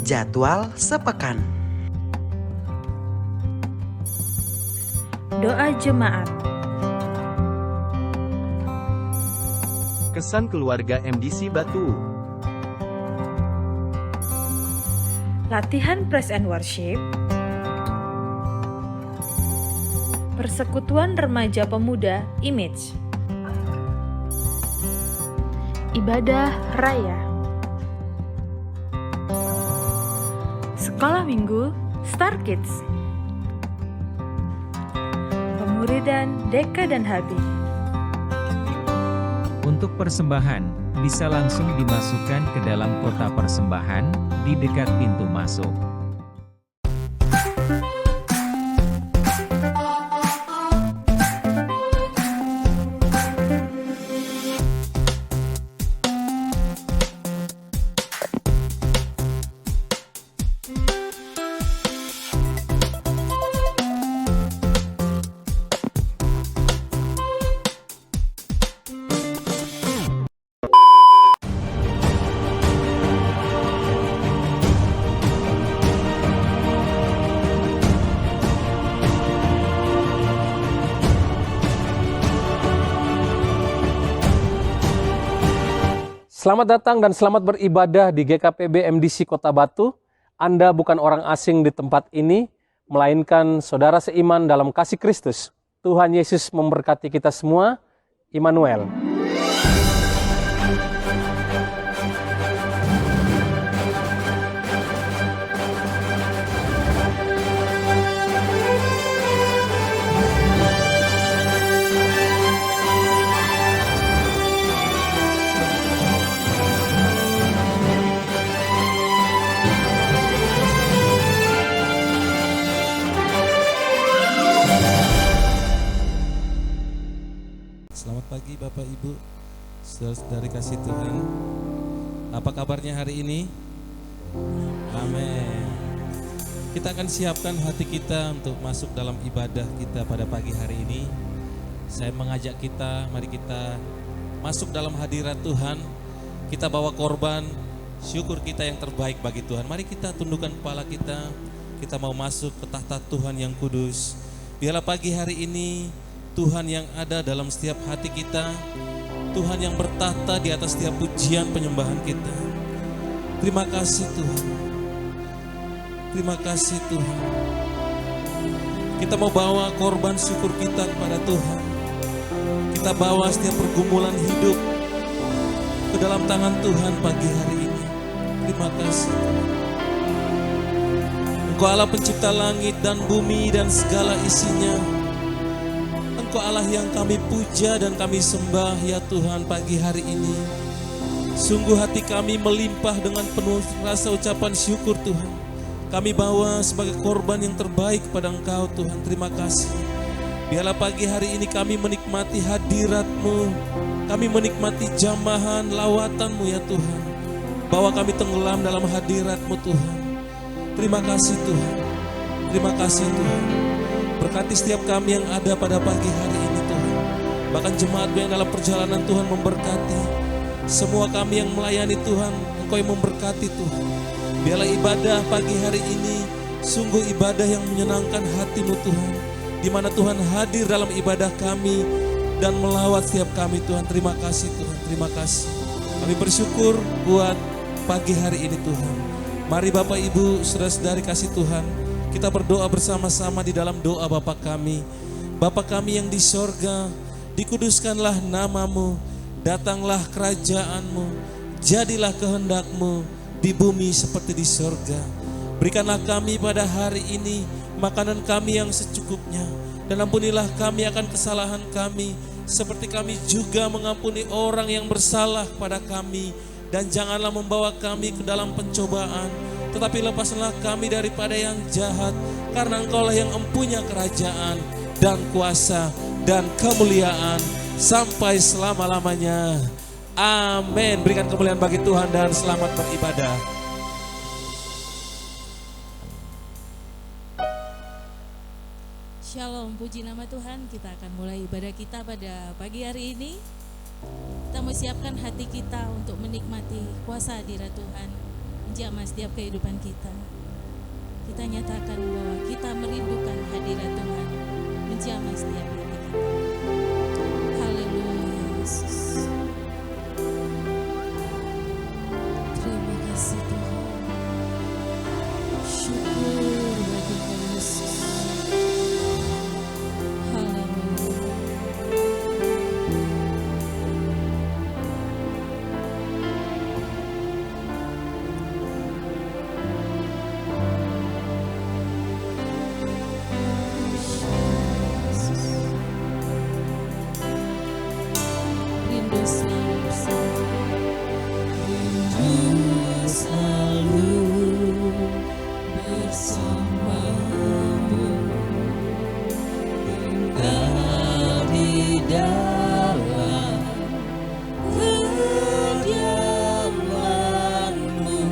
Jadwal sepekan. Doa jemaat. Kesan keluarga MDC Batu. Latihan Praise and Worship. Persekutuan Remaja Pemuda Image. Ibadah Raya. Sekolah Minggu Star Kids. Pemuridan Deka dan Habi. Untuk persembahan, bisa langsung dimasukkan ke dalam kotak persembahan di dekat pintu masuk. Selamat datang dan selamat beribadah di GKPB MDC Kota Batu. Anda bukan orang asing di tempat ini, melainkan saudara seiman dalam kasih Kristus. Tuhan Yesus memberkati kita semua. Immanuel. Selamat pagi Bapak Ibu, saudara-saudari kasih Tuhan. Apa kabarnya hari ini? Amin. Kita akan siapkan hati kita untuk masuk dalam ibadah kita pada pagi hari ini. Saya mengajak kita, mari kita masuk dalam hadirat Tuhan. Kita bawa korban syukur kita yang terbaik bagi Tuhan. Mari kita tundukkan kepala kita. Kita mau masuk ke tahta Tuhan yang kudus. Biarlah pagi hari ini Tuhan yang ada dalam setiap hati kita, Tuhan yang bertahta di atas setiap pujian penyembahan kita. Terima kasih Tuhan. Terima kasih Tuhan. Kita mau bawa korban syukur kita kepada Tuhan. Kita bawa setiap pergumulan hidup ke dalam tangan Tuhan pagi hari ini. Terima kasih Tuhan. Engkau Allah pencipta langit dan bumi dan segala isinya. Engkau Allah yang kami puja dan kami sembah ya Tuhan pagi hari ini. Sungguh hati kami melimpah dengan penuh rasa ucapan syukur Tuhan. Kami bawa sebagai korban yang terbaik kepada Engkau Tuhan. Terima kasih. Biarlah pagi hari ini kami menikmati hadirat-Mu. Kami menikmati jamahan lawatan-Mu ya Tuhan. Bahwa kami tenggelam dalam hadirat-Mu Tuhan. Terima kasih Tuhan. Terima kasih Tuhan. Berkati setiap kami yang ada pada pagi hari ini Tuhan. Bahkan jemaat yang dalam perjalanan Tuhan memberkati. Semua kami yang melayani Tuhan, Engkau yang memberkati Tuhan. Biarlah ibadah pagi hari ini sungguh ibadah yang menyenangkan hati-Mu Tuhan. Di mana Tuhan hadir dalam ibadah kami dan melawat setiap kami Tuhan. Terima kasih Tuhan, terima kasih. Kami bersyukur buat pagi hari ini Tuhan. Mari Bapak Ibu, saudara-saudari kasih Tuhan. Kita berdoa bersama-sama di dalam doa Bapa kami. Bapa kami yang di sorga, dikuduskanlah nama-Mu, datanglah kerajaan-Mu, jadilah kehendak-Mu di bumi seperti di sorga. Berikanlah kami pada hari ini makanan kami yang secukupnya, dan ampunilah kami akan kesalahan kami, seperti kami juga mengampuni orang yang bersalah pada kami. Dan janganlah membawa kami ke dalam pencobaan, tetapi lepaslah kami daripada yang jahat, karena Engkaulah yang empunya kerajaan dan kuasa dan kemuliaan sampai selama-lamanya. Amin. Berikan kemuliaan bagi Tuhan dan selamat beribadah. Shalom, puji nama Tuhan. Kita akan mulai ibadah kita pada pagi hari ini. Kita mau siapkan hati kita untuk menikmati kuasa hadirat Tuhan. menjamah setiap kehidupan kita. Kita nyatakan bahwa kita merindukan hadirat Tuhan menjamah setiap hati kita. Haleluya Yesus. Terima kasih Tuhan. Syukur bagi Yesus. Haleluya. Rindu selalu bersama. Rindu selalu bersamamu, tinggal di dalam kediaman-Mu,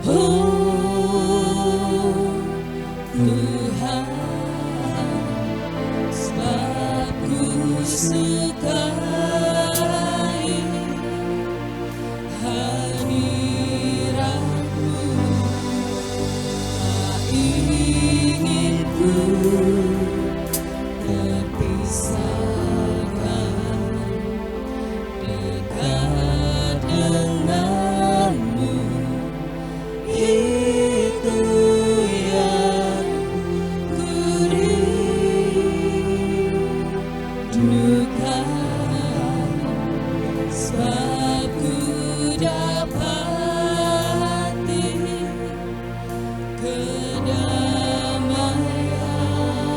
oh Tuhan, sebab ku sukai hadirat-Mu. Tak ingin ku terpisahkan, dekat denganmu, itu yang ku rindukan. Sebab ku dapati kedamaian, ku nikmati keindahan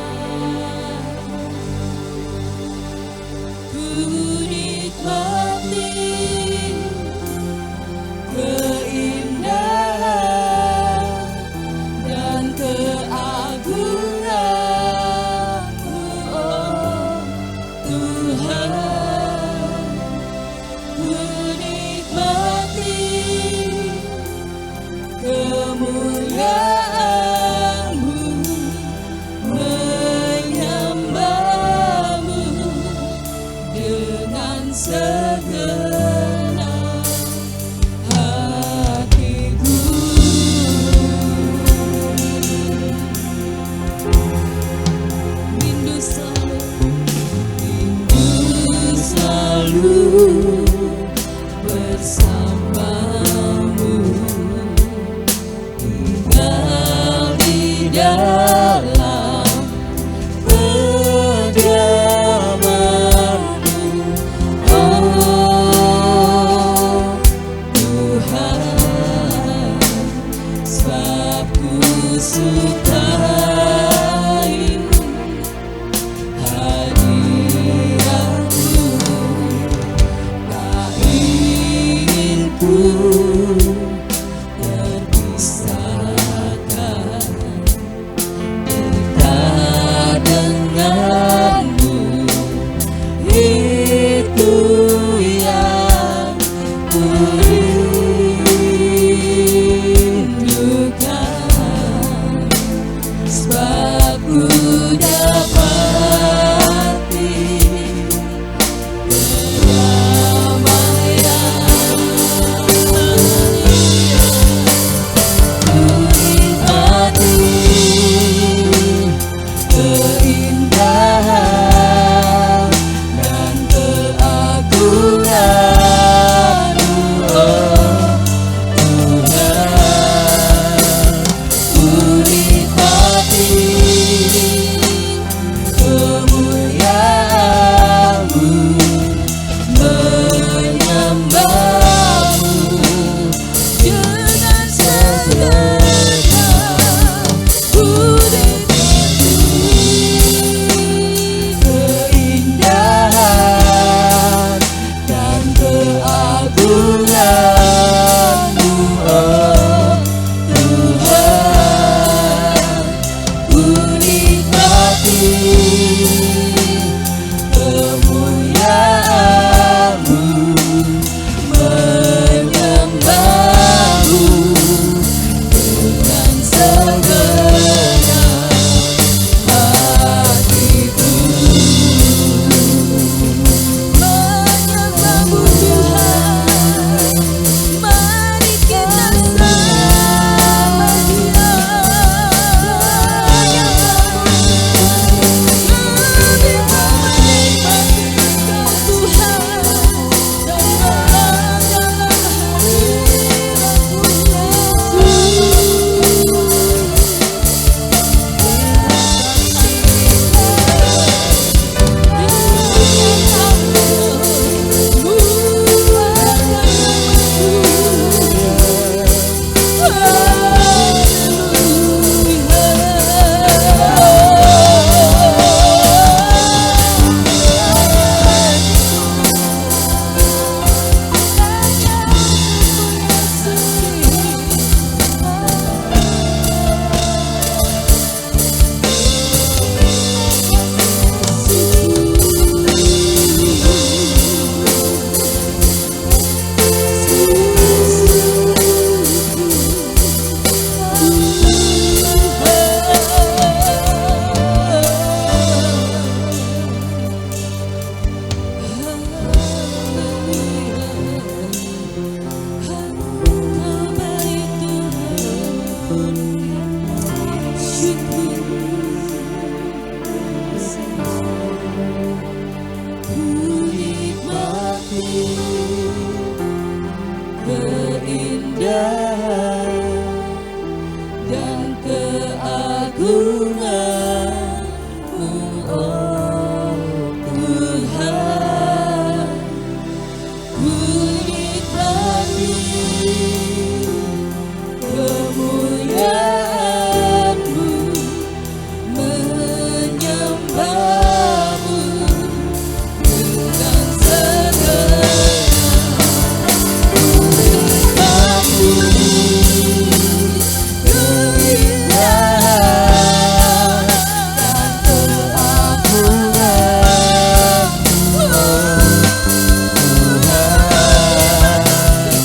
dan keagungan-Mu, oh Tuhan. Ku nikmati kemuliaan-Mu, menyembah-Mu dengan segenap hatiku. Rindu selalu bersamamu, tinggal di dalam kediaman-Mu, oh Tuhan, sebab ku sukai hadirat-Mu. Tak ingin ku terpisahkan, dekat denganmu, itu yang ku rindukan. Sebab ku dapati kedamaian, ku nikmati keindahan dan keagungan-Mu, oh Tuhan. Ku nikmati kemuliaan-Mu, menyembah-Mu dengan segenap hatiku. Rindu selalu, rindu selalu bersamamu, tinggal di dalam kediaman-Mu, oh keindahan dan keagungan-Mu, oh Tuhan. Ku nikmati kemuliaan-Mu, menyembah-Mu dengan segenap hati. Keindahan dan keagungan-Mu, oh Tuhan.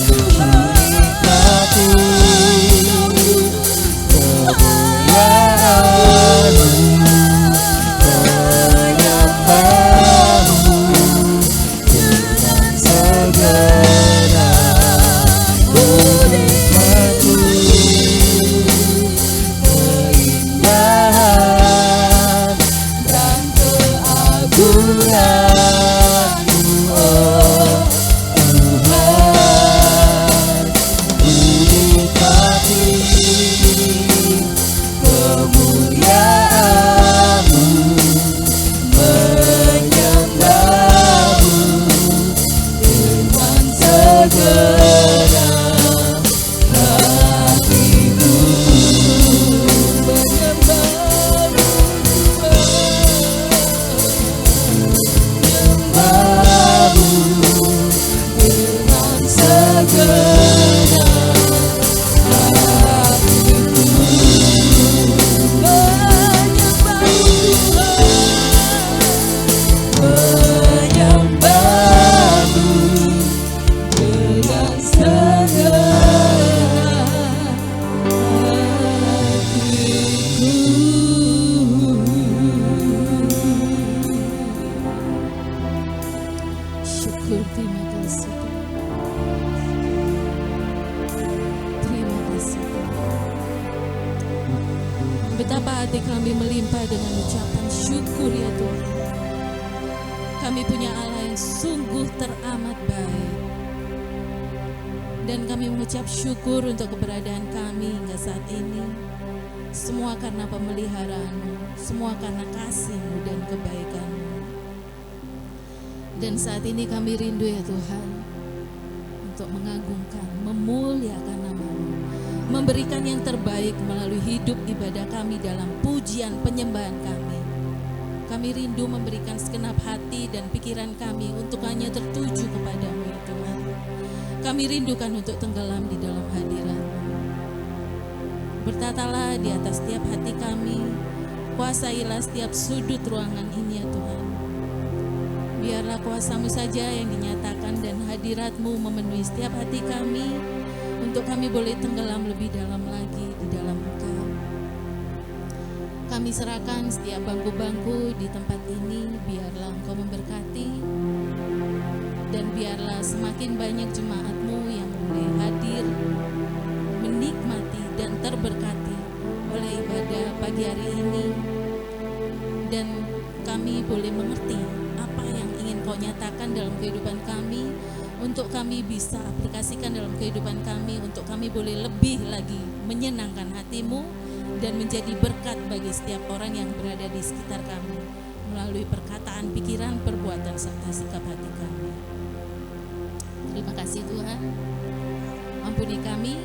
Ku nikmati kemuliaan-Mu, menyembah-Mu dengan segenap hati. Keindahan dan keagungan-Mu, oh Tuhan. Ku nikmati kemuliaan-Mu, menyembah-Mu dengan segenap hatiku. Menyembah-Mu, menyembah-Mu dengan segenap hatiku. Menyembah-Mu dengan segenap hatiku. Syukur, terima kasih Tuhan. Terima kasih Tuhan. Betapa hati kami melimpah dengan ucapan syukur ya Tuhan. Kami punya Allah yang sungguh teramat baik. Dan kami mengucap syukur untuk keberadaan kami hingga saat ini. Semua karena pemeliharaan-Mu, semua karena kasih-Mu dan kebaikan-Mu. Dan saat ini kami rindu ya Tuhan, untuk mengagungkan, memuliakan nama-Mu, memberikan yang terbaik melalui hidup ibadah kami dalam pujian penyembahan kami. Kami rindu memberikan segenap hati dan pikiran kami untuk hanya tertuju kepadamu ya Tuhan. Kami rindukan untuk tenggelam di dalam hadirat-Mu. Bertatalah di atas setiap hati kami, kuasailah setiap sudut ruangan ini ya Tuhan. Biarlah kuasa-Mu saja yang dinyatakan dan hadirat-Mu memenuhi setiap hati kami, untuk kami boleh tenggelam lebih dalam lagi di dalam Engkau. Kami serahkan setiap bangku-bangku di tempat ini, biarlah Engkau memberkati, dan biarlah semakin banyak jemaat-Mu yang boleh hadir, menikmati dan terberkati oleh ibadah pagi hari ini, dan kami boleh mengerti apa yang ingin Kau nyatakan dalam kehidupan kami, untuk kami bisa aplikasikan dalam kehidupan kami, untuk kami boleh lebih lagi menyenangkan hati-Mu dan menjadi berkat bagi setiap orang yang berada di sekitar kami melalui perkataan, pikiran, perbuatan, serta sikap hati kami. Terima kasih Tuhan. Ampuni kami,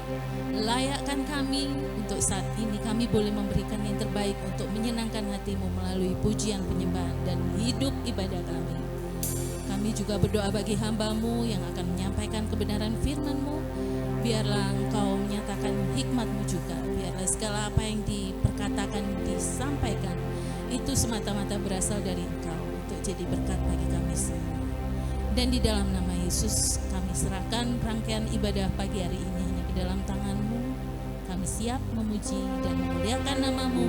layakkan kami untuk saat ini kami boleh memberikan yang terbaik untuk menyenangkan hati-Mu melalui pujian, penyembahan, dan hidup ibadah kami. Kami juga berdoa bagi hamba-Mu yang akan menyampaikan kebenaran firman-Mu. Biarlah Engkau menyatakan hikmat-Mu juga. Biarlah segala apa yang diperkatakan, disampaikan, itu semata-mata berasal dari Engkau untuk jadi berkat bagi kami semua. Dan di dalam nama Yesus kami serahkan rangkaian ibadah pagi hari ini hanya ke dalam tangan-Mu. Kami siap memuji dan memuliakan nama-Mu.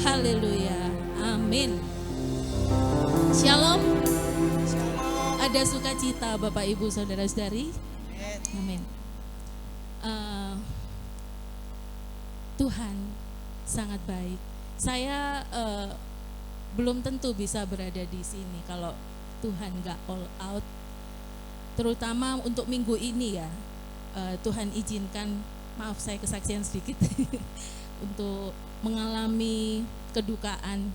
Haleluya. Amin. Shalom. Ada sukacita Bapak Ibu Saudara-saudari. Amin. Tuhan sangat baik. Saya belum tentu bisa berada di sini kalau Tuhan gak all out terutama untuk minggu ini ya, Tuhan izinkan, maaf saya kesaksian sedikit, untuk mengalami kedukaan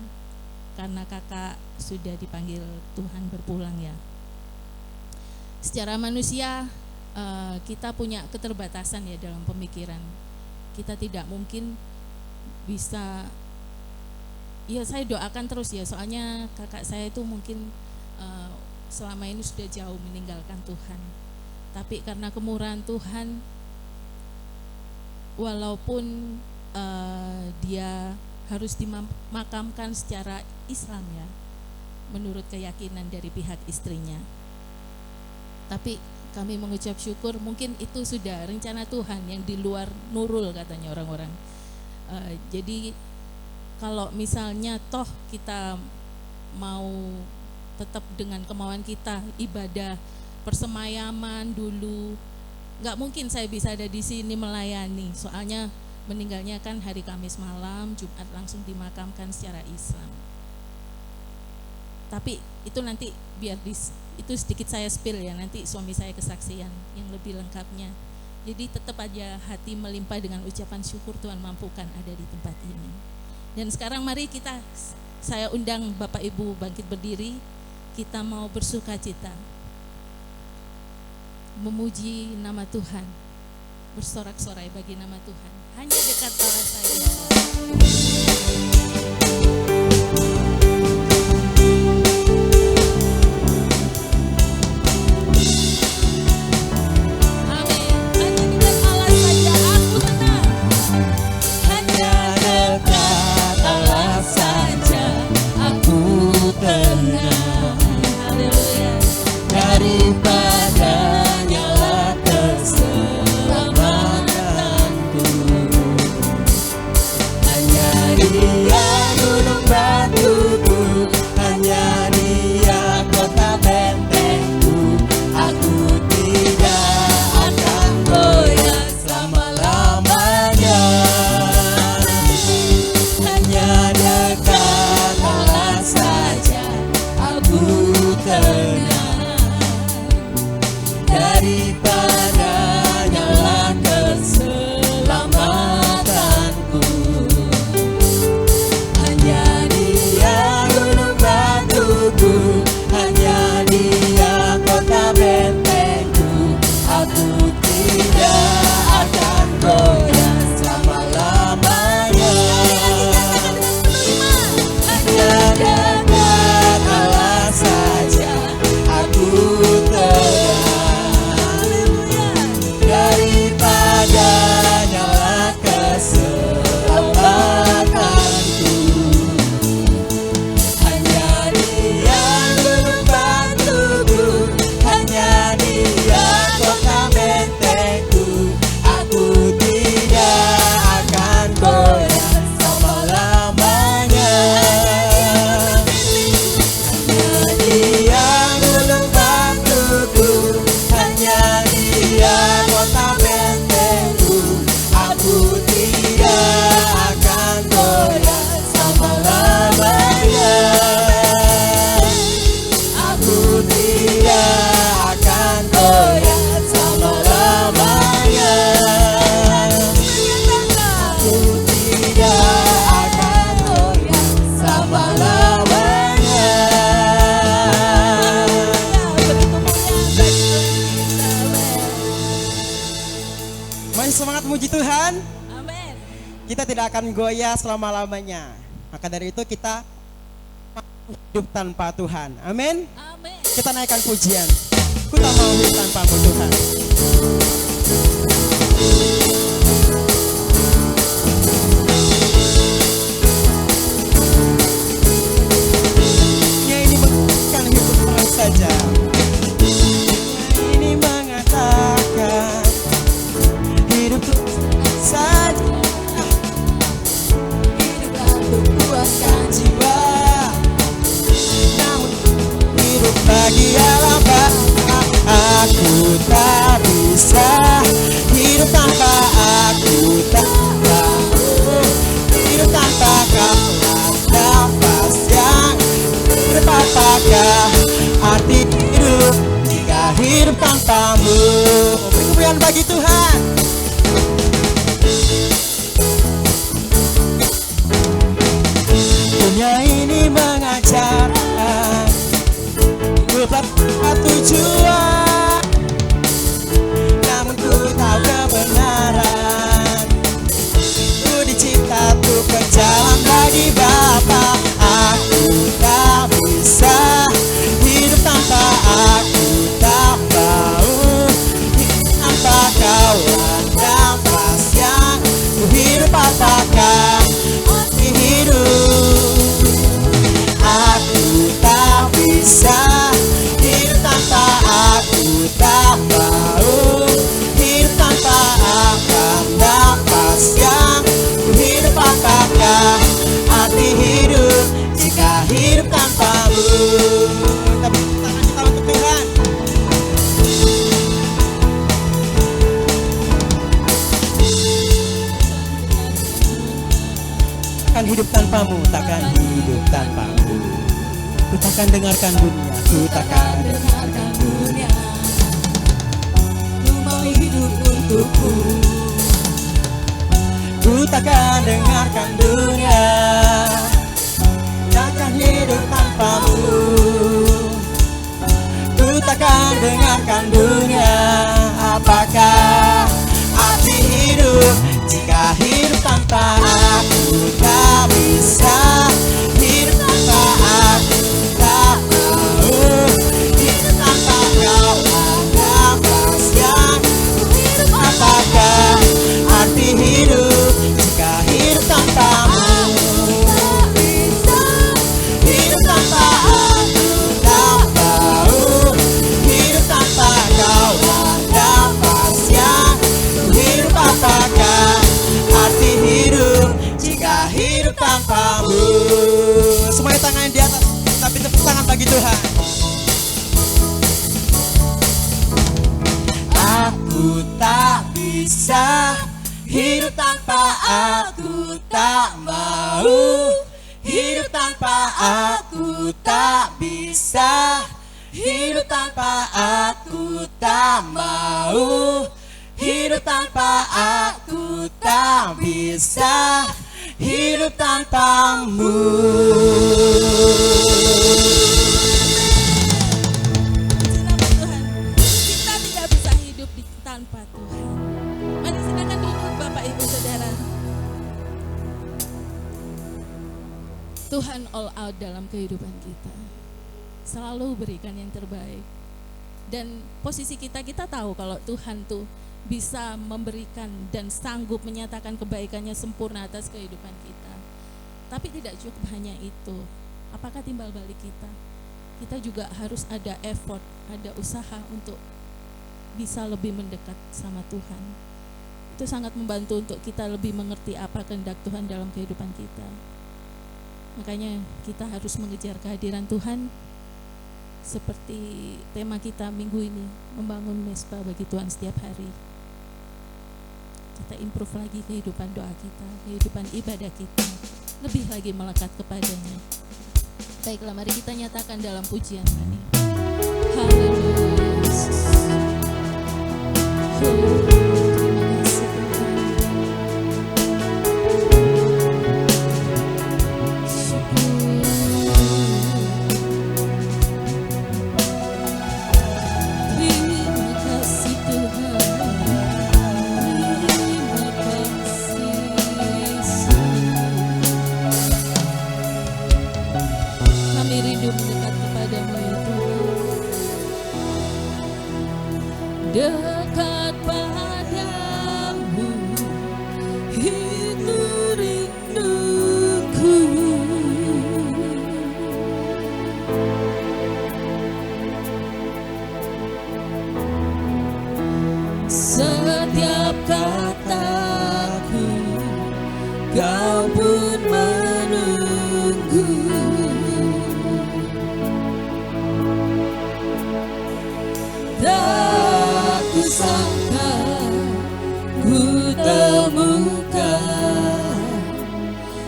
karena kakak sudah dipanggil Tuhan berpulang ya. Secara manusia kita punya keterbatasan ya dalam pemikiran. Kita tidak mungkin bisa, ya saya doakan terus ya, soalnya kakak saya itu mungkin selama ini sudah jauh meninggalkan Tuhan. Tapi karena kemurahan Tuhan, walaupun dia harus dimakamkan secara Islam ya, menurut keyakinan dari pihak istrinya, tapi kami mengucap syukur, mungkin itu sudah rencana Tuhan yang di luar nurul katanya orang-orang. Jadi kalau misalnya toh kita mau tetap dengan kemauan kita ibadah persemayaman dulu, nggak mungkin saya bisa ada di sini melayani, soalnya meninggalnya kan hari Kamis malam, Jumat langsung dimakamkan secara Islam. Tapi itu nanti biar itu sedikit saya spill ya, nanti suami saya kesaksian yang lebih lengkapnya. Jadi tetap aja hati melimpah dengan ucapan syukur Tuhan mampukan ada di tempat ini. Dan sekarang mari saya undang Bapak Ibu bangkit berdiri, kita mau bersukacita, memuji nama Tuhan, bersorak-sorai bagi nama Tuhan. Hanya dekat Allah saja. Semangat memuji Tuhan. Amin. Kita tidak akan goyah selama-lamanya. Maka dari itu kita hidup tanpa Tuhan. Amin. Amin. Kita naikkan pujian. Ku tak mau hidup tanpa Tuhan. Ya ini bukan hidup terus saja. Ini mengatakan hidup saja, hiduplah untuk puaskan jiwa, namun hidup bagi Allah aku tanpamu. Beri kemuliaan bagi Tuhan. Dunia ini mengajarkan hidup tanpa tujuan, namun ku tahu kebenaran. Ku dicipta untuk berjalan bagi Bapa. Aku tak bisa hidup tanpa aku, tak mau hidup tanpa kau. Nafas yang ku hidup apakah arti hidup? Aku tak bisa hidup tanpa aku, tak mau hidup tanpa akan. Nafas yang ku hidup apakah arti hidup jika hidup tanpamu? Tepuk tangan kita untuk Tuhan. Takkan hidup tanpamu, takkan hidup tanpamu. Ku takkan dengarkan dunia, ku takkan dengarkan dunia. Ku mau hidup untukku. Ku takkan dengarkan dunia, takkan hidup tanpamu. Ku takkan dengarkan dunia. Apakah arti hidup jika hidup tanpa aku? Tak bisa hidup tanpa aku, tak mau hidup tanpa kau. Nafas yang ku hidup apakah arti hidup jika hidup tanpamu? Tak bisa hidup tanpa aku, tak mau hidup tanpa kau. Nafas yang ku hidup apakah arti hidup jika hidup tanpamu? Semuanya tangan di atas, tapi tepuk tangan bagi Tuhan. Aku tak bisa hidup tanpa aku, tak mau hidup tanpa aku, tak bisa hidup tanpa aku, tak mau hidup tanpa aku, tak bisa hidup tanpamu. Tuhan, kita tidak bisa hidup tanpa Tuhan. Mari silakan duduk Bapak Ibu Saudara. Tuhan all out dalam kehidupan kita. Selalu berikan yang terbaik. Dan posisi kita tahu kalau Tuhan tuh bisa memberikan dan sanggup menyatakan kebaikannya sempurna atas kehidupan kita. Tapi tidak cukup hanya itu. Apakah timbal balik kita? Kita juga harus ada effort, ada usaha untuk bisa lebih mendekat sama Tuhan. Itu sangat membantu untuk kita lebih mengerti apa kehendak Tuhan dalam kehidupan kita. Makanya kita harus mengejar kehadiran Tuhan. Seperti tema kita minggu ini, membangun mesbah bagi Tuhan setiap hari. Kita improve lagi kehidupan doa kita, kehidupan ibadah kita, lebih lagi melekat kepadanya. Baiklah, mari kita nyatakan dalam pujian ini. Haleluya. Dekat padamu, itu rinduku. Setiap kataku, kau pun menunggu. Tak kusangka ku temukan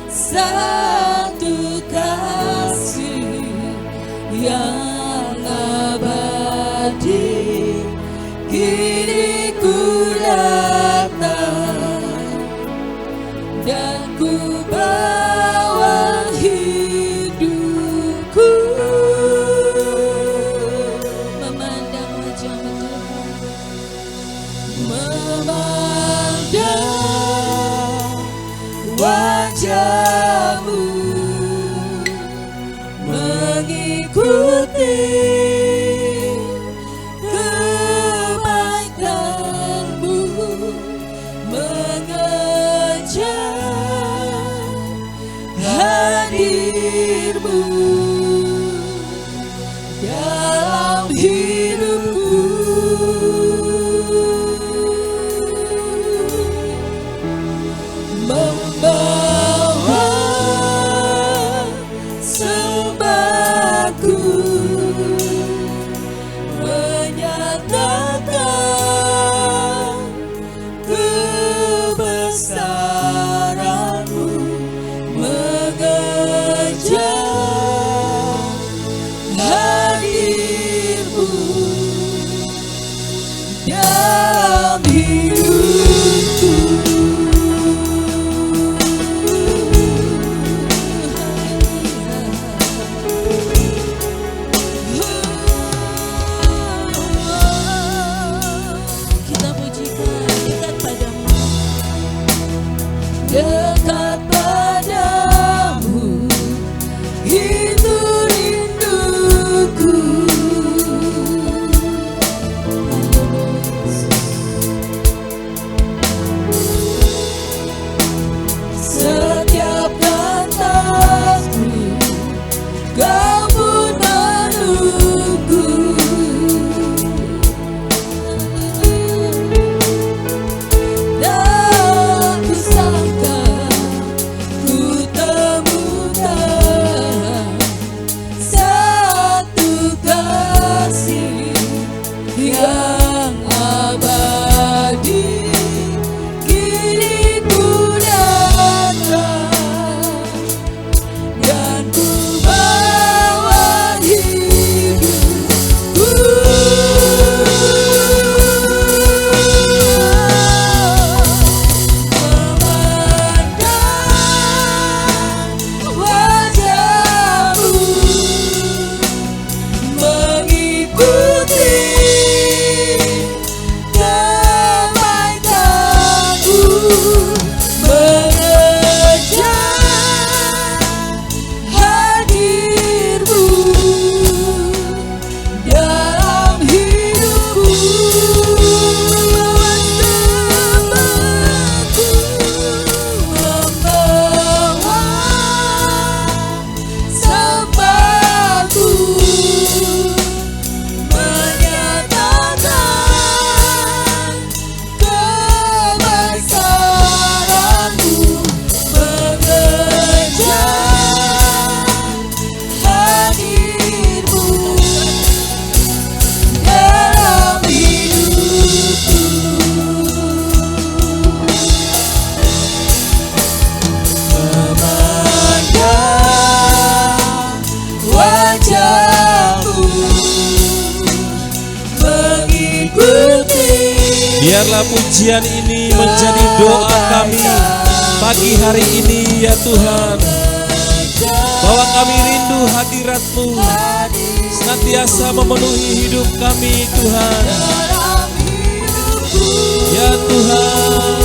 satu kasih yang abadi kini ku datang dan ku bawa hidupku memandang wajah-Mu Tuhan, memandang wajah-Mu, mengikuti kebaikan-Mu, mengejar hadir-Mu dalam hidupku. Membawa sembahku, menyatakan kebesaran-Mu, mengejar hadir-Mu dalam hidupku. kita pujikan dekat padamu. Dekat padamu, itu rinduku. Setiap kataku, Kau pun menunggu. Dan ku sangka ku temukan satu kasih yang abadi. Kini ku datang dan ku bawa hidupku. Memandang wajah-Mu, mengikuti kebaikan-Mu, mengejar hadir-Mu dalam hidupku. Membawa sembahku, menyatakan kebesaran-Mu, mengejar hadir-Mu dalam hidupku. Memandang wajah-Mu, mengikuti. Biarlah pujian ini menjadi doa kami pagi hari ini ya Tuhan, bahwa kami rindu hadirat-Mu senantiasa memenuhi hidup kami Tuhan. Dalam hidupku, Ya Tuhan,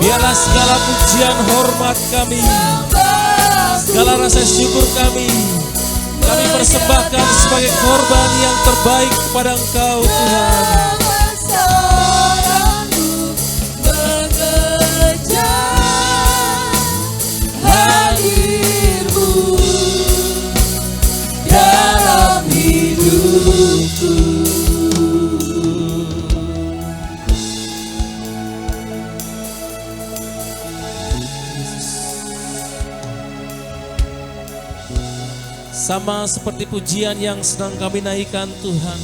biarlah segala pujian hormat kami, segala rasa syukur kami persembahkan sebagai korban yang terbaik kepada Engkau Tuhan. kebesaran-Mu, mengejar hadir-Mu dalam hidupku. Sama seperti pujian yang sedang kami naikkan Tuhan,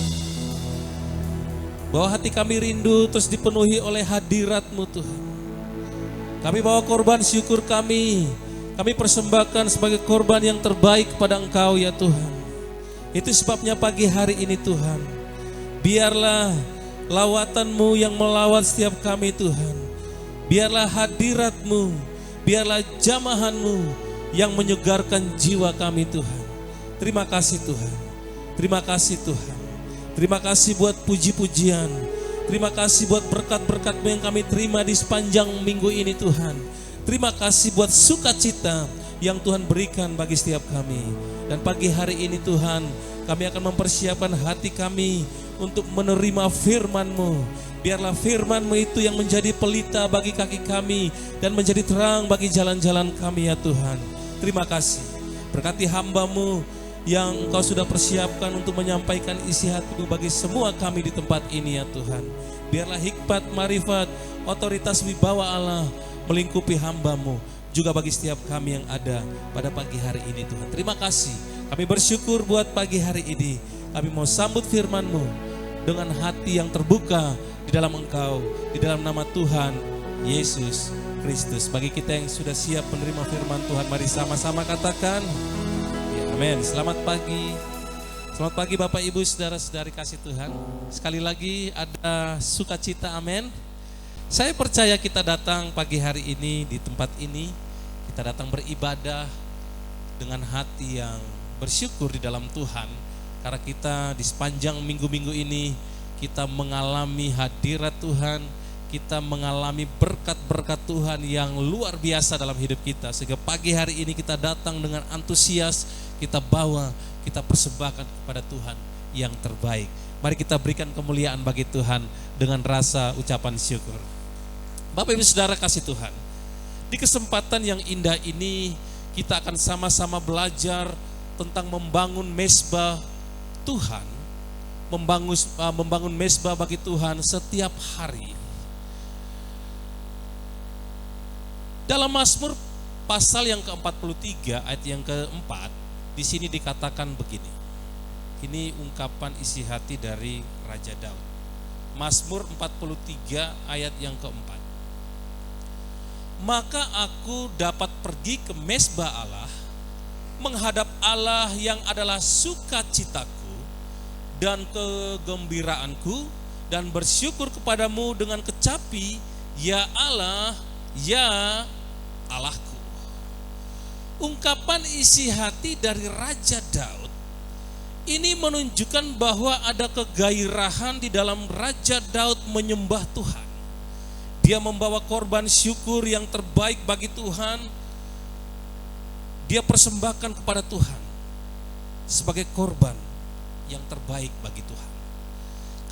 bahwa hati kami rindu terus dipenuhi oleh hadirat-Mu Tuhan. Kami bawa korban syukur kami persembahkan sebagai korban yang terbaik kepada Engkau ya Tuhan. Itu sebabnya pagi hari ini Tuhan, biarlah lawatan-Mu yang melawat setiap kami Tuhan. Biarlah hadirat-Mu, biarlah jamahan-Mu yang menyegarkan jiwa kami Tuhan. Terima kasih Tuhan, terima kasih Tuhan. Terima kasih buat puji-pujian, terima kasih buat berkat-berkat-Mu yang kami terima di sepanjang minggu ini Tuhan. Terima kasih buat sukacita yang Tuhan berikan bagi setiap kami. Dan pagi hari ini Tuhan, kami akan mempersiapkan hati kami untuk menerima firman-Mu. Biarlah firman-Mu itu yang menjadi pelita bagi kaki kami dan menjadi terang bagi jalan-jalan kami ya Tuhan. Terima kasih. Berkati hamba-Mu yang Engkau sudah persiapkan untuk menyampaikan isi hati-Mu bagi semua kami di tempat ini ya Tuhan. Biarlah hikmat, marifat, otoritas wibawa Allah melingkupi hamba-Mu, juga bagi setiap kami yang ada pada pagi hari ini Tuhan. Terima kasih. Kami bersyukur buat pagi hari ini. Kami mau sambut firman-Mu dengan hati yang terbuka di dalam Engkau, di dalam nama Tuhan Yesus Kristus. Bagi kita yang sudah siap menerima firman Tuhan, mari sama-sama katakan, ya, amin. Selamat pagi. Selamat pagi Bapak Ibu Saudara-saudari kasih Tuhan. Sekali lagi ada sukacita, amin. Saya percaya kita datang pagi hari ini di tempat ini, kita datang beribadah dengan hati yang bersyukur di dalam Tuhan. Karena kita di sepanjang minggu-minggu ini, kita mengalami hadirat Tuhan, kita mengalami berkat-berkat Tuhan yang luar biasa dalam hidup kita. Sehingga pagi hari ini kita datang dengan antusias, kita bawa, kita persembahkan kepada Tuhan yang terbaik. Mari kita berikan kemuliaan bagi Tuhan dengan rasa ucapan syukur. Bapak Ibu Saudara kasih Tuhan, di kesempatan yang indah ini kita akan sama-sama belajar tentang membangun mezbah Tuhan, membangun mezbah bagi Tuhan setiap hari. Dalam Mazmur pasal yang ke-43 ayat yang ke-4, di sini dikatakan begini. Ini ungkapan isi hati dari Raja Daud. Mazmur 43 ayat yang ke-4. Maka aku dapat pergi ke mezbah Allah, menghadap Allah yang adalah sukacitaku dan kegembiraanku, dan bersyukur kepadamu dengan kecapi, ya Allah, ya Allahku. Ungkapan isi hati dari Raja Daud ini menunjukkan bahwa ada kegairahan di dalam Raja Daud menyembah Tuhan. Dia membawa korban syukur yang terbaik bagi Tuhan. Dia persembahkan kepada Tuhan sebagai korban yang terbaik bagi Tuhan.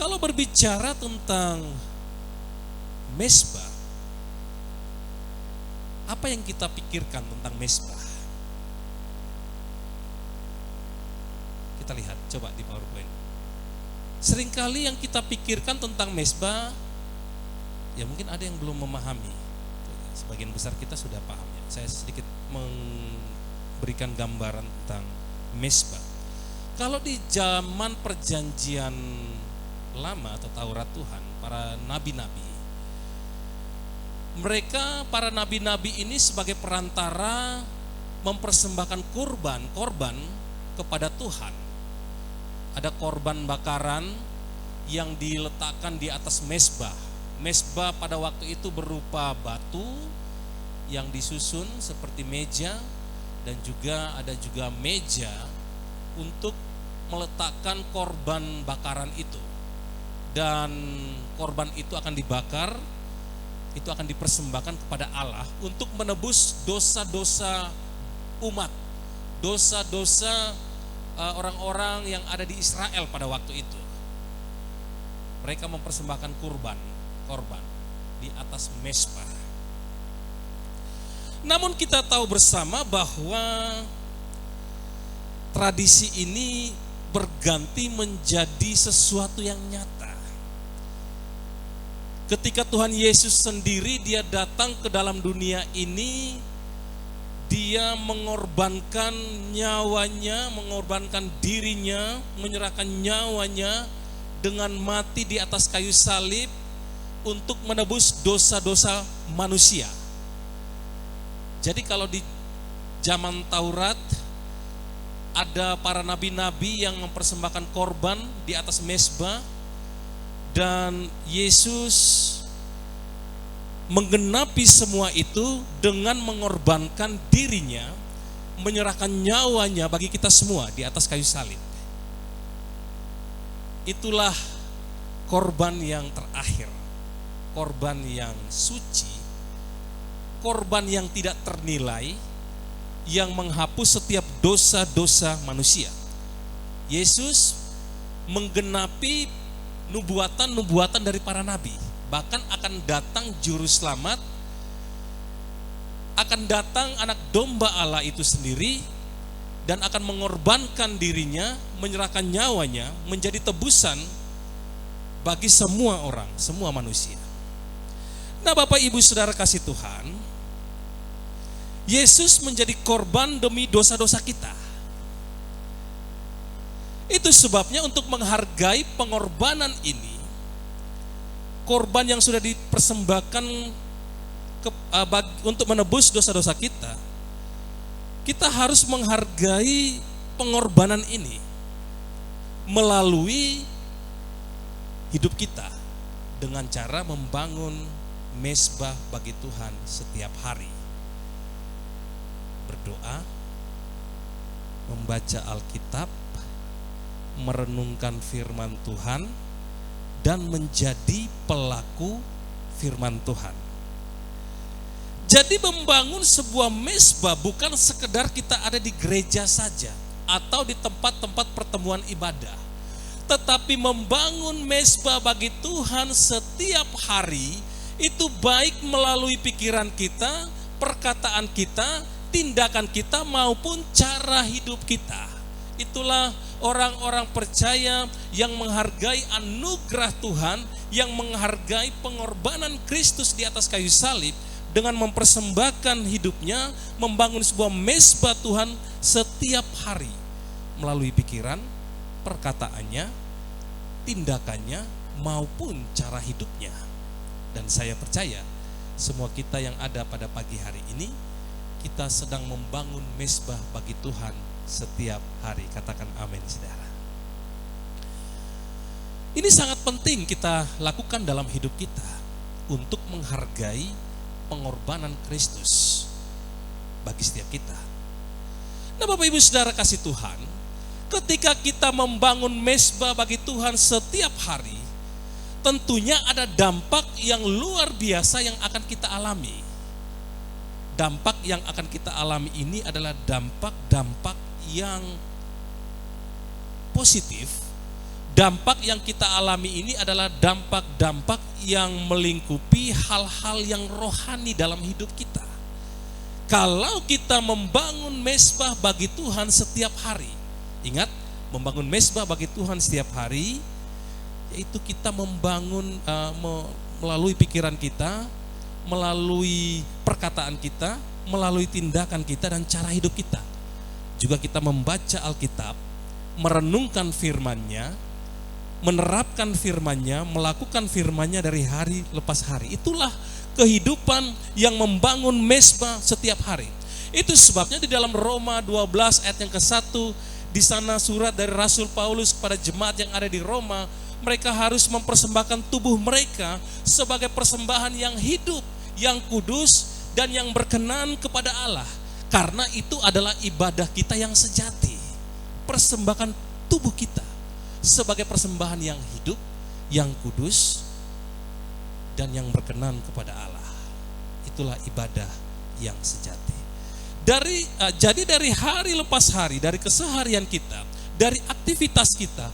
Kalau berbicara tentang mezbah, apa yang kita pikirkan tentang mezbah? Kita lihat, coba di PowerPoint. Seringkali yang kita pikirkan tentang mezbah, ya mungkin ada yang belum memahami. Sebagian besar kita sudah paham ya. Saya sedikit memberikan gambaran tentang mezbah. Kalau di zaman perjanjian lama atau Taurat Tuhan, para nabi-nabi, mereka para nabi-nabi ini sebagai perantara mempersembahkan korban kepada Tuhan. Ada korban bakaran yang diletakkan di atas mezbah. Mezbah pada waktu itu berupa batu yang disusun seperti meja, dan juga ada meja untuk meletakkan korban bakaran itu. Dan korban itu akan dibakar, itu akan dipersembahkan kepada Allah untuk menebus dosa-dosa umat, dosa-dosa orang-orang yang ada di Israel pada waktu itu. Mereka mempersembahkan korban di atas mezbah. Namun kita tahu bersama bahwa tradisi ini berganti menjadi sesuatu yang nyata. Ketika Tuhan Yesus sendiri dia datang ke dalam dunia ini, dia mengorbankan nyawanya, mengorbankan dirinya, menyerahkan nyawanya dengan mati di atas kayu salib untuk menebus dosa-dosa manusia. Jadi kalau di zaman Taurat ada para nabi-nabi yang mempersembahkan korban di atas mezbah, dan Yesus menggenapi semua itu dengan mengorbankan dirinya, menyerahkan nyawanya bagi kita semua di atas kayu salib. Itulah korban yang terakhir, korban yang suci, korban yang tidak ternilai, yang menghapus setiap dosa-dosa manusia. Yesus menggenapi nubuatan-nubuatan dari para nabi. Bahkan akan datang juru selamat, akan datang anak domba Allah itu sendiri, dan akan mengorbankan dirinya, menyerahkan nyawanya menjadi tebusan bagi semua orang, semua manusia. Nah, Bapak Ibu Saudara kasih Tuhan, Yesus menjadi korban demi dosa-dosa kita. Itu sebabnya untuk menghargai pengorbanan ini, korban yang sudah dipersembahkan untuk menebus dosa-dosa kita, kita harus menghargai pengorbanan ini melalui hidup kita dengan cara membangun mezbah bagi Tuhan setiap hari. Berdoa, membaca Alkitab, merenungkan firman Tuhan, dan menjadi pelaku firman Tuhan. Jadi membangun sebuah mezbah bukan sekedar kita ada di gereja saja atau di tempat-tempat pertemuan ibadah, tetapi membangun mezbah bagi Tuhan setiap hari itu baik melalui pikiran kita, perkataan kita, tindakan kita maupun cara hidup kita. Itulah orang-orang percaya yang menghargai anugerah Tuhan, yang menghargai pengorbanan Kristus di atas kayu salib dengan mempersembahkan hidupnya, membangun sebuah mezbah Tuhan setiap hari melalui pikiran, perkataannya, tindakannya maupun cara hidupnya. Dan saya percaya semua kita yang ada pada pagi hari ini, kita sedang membangun mezbah bagi Tuhan setiap hari. Katakan amin, saudara. Ini sangat penting kita lakukan dalam hidup kita untuk menghargai pengorbanan Kristus bagi setiap kita. Nah, Bapak Ibu Saudara kasih Tuhan, ketika kita membangun mezbah bagi Tuhan setiap hari, tentunya ada dampak yang luar biasa yang akan kita alami. Dampak yang akan kita alami ini adalah dampak-dampak yang positif. Dampak yang kita alami ini adalah dampak-dampak yang melingkupi hal-hal yang rohani dalam hidup kita. Kalau kita membangun mezbah bagi Tuhan setiap hari, ingat, membangun mezbah bagi Tuhan setiap hari, yaitu kita membangun melalui pikiran kita, melalui perkataan kita, melalui tindakan kita dan cara hidup kita. Juga kita membaca Alkitab, merenungkan firman-Nya, menerapkan firman-Nya, melakukan firman-Nya dari hari lepas hari. Itulah kehidupan yang membangun mezbah setiap hari. Itu sebabnya di dalam Roma 12 ayat yang ke-1, di sana surat dari Rasul Paulus kepada jemaat yang ada di Roma, mereka harus mempersembahkan tubuh mereka sebagai persembahan yang hidup, yang kudus, dan yang berkenan kepada Allah. Karena itu adalah ibadah kita yang sejati. Persembahkan tubuh kita sebagai persembahan yang hidup, yang kudus, dan yang berkenan kepada Allah. Itulah ibadah yang sejati. Jadi dari hari lepas hari, dari keseharian kita, dari aktivitas kita,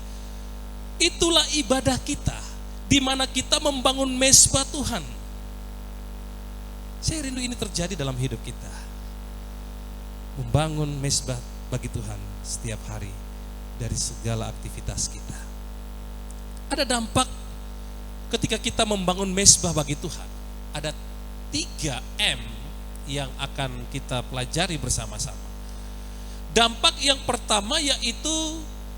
itulah ibadah kita, di mana kita membangun mezbah Tuhan. Saya rindu ini terjadi dalam hidup kita. Membangun mezbah bagi Tuhan setiap hari dari segala aktivitas kita. Ada dampak ketika kita membangun mezbah bagi Tuhan. Ada 3M yang akan kita pelajari bersama-sama. Dampak yang pertama yaitu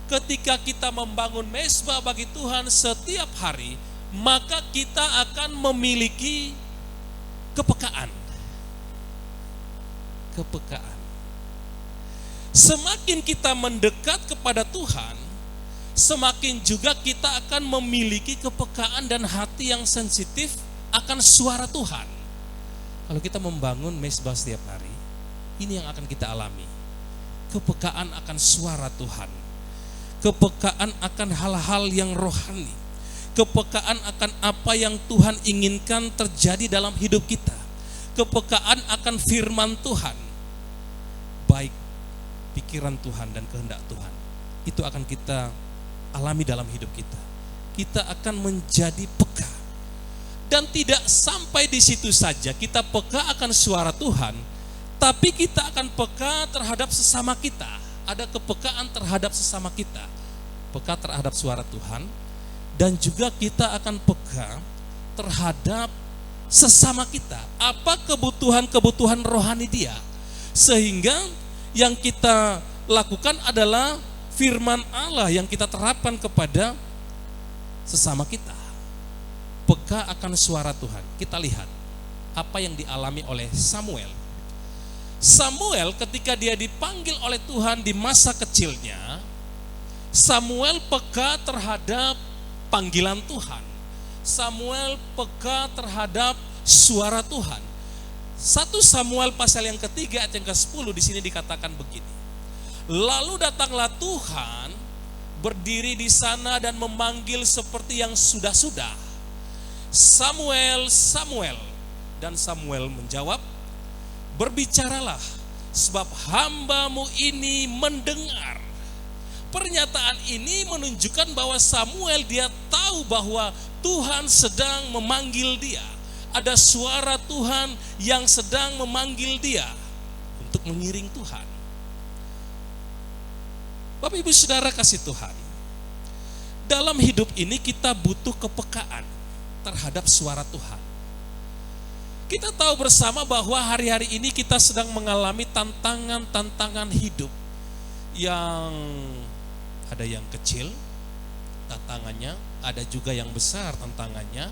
ketika kita membangun mezbah bagi Tuhan setiap hari, maka kita akan memiliki kepekaan. Kepekaan. Semakin kita mendekat kepada Tuhan, semakin juga kita akan memiliki kepekaan dan hati yang sensitif akan suara Tuhan. Kalau kita membangun mezbah setiap hari, ini yang akan kita alami. Kepekaan akan suara Tuhan. Kepekaan akan hal-hal yang rohani. Kepekaan akan apa yang Tuhan inginkan terjadi dalam hidup kita. Kepekaan akan firman Tuhan. Baik pikiran Tuhan dan kehendak Tuhan. Itu akan kita alami dalam hidup kita. Kita akan menjadi peka. Dan tidak sampai di situ saja kita peka akan suara Tuhan, tapi kita akan peka terhadap sesama kita. Ada kepekaan terhadap sesama kita. Peka terhadap suara Tuhan, dan juga kita akan peka terhadap sesama kita. Apa kebutuhan-kebutuhan rohani dia. Sehingga yang kita lakukan adalah firman Allah yang kita terapkan kepada sesama kita. Peka akan suara Tuhan. Kita lihat apa yang dialami oleh Samuel. Samuel ketika dia dipanggil oleh Tuhan di masa kecilnya, Samuel peka terhadap panggilan Tuhan. Samuel peka terhadap suara Tuhan. 1 Samuel pasal yang ketiga ayat yang ke-10 di sini dikatakan begini. Lalu datanglah Tuhan berdiri di sana dan memanggil seperti yang sudah-sudah. Samuel, Samuel. Dan Samuel menjawab, berbicaralah, sebab hambamu ini mendengar. Pernyataan ini menunjukkan bahwa Samuel dia tahu bahwa Tuhan sedang memanggil dia. Ada suara Tuhan yang sedang memanggil dia untuk mengiring Tuhan. Bapak Ibu Saudara kasih Tuhan, dalam hidup ini kita butuh kepekaan terhadap suara Tuhan. Kita tahu bersama bahwa hari-hari ini kita sedang mengalami tantangan-tantangan hidup yang ada yang kecil tantangannya, ada juga yang besar tantangannya,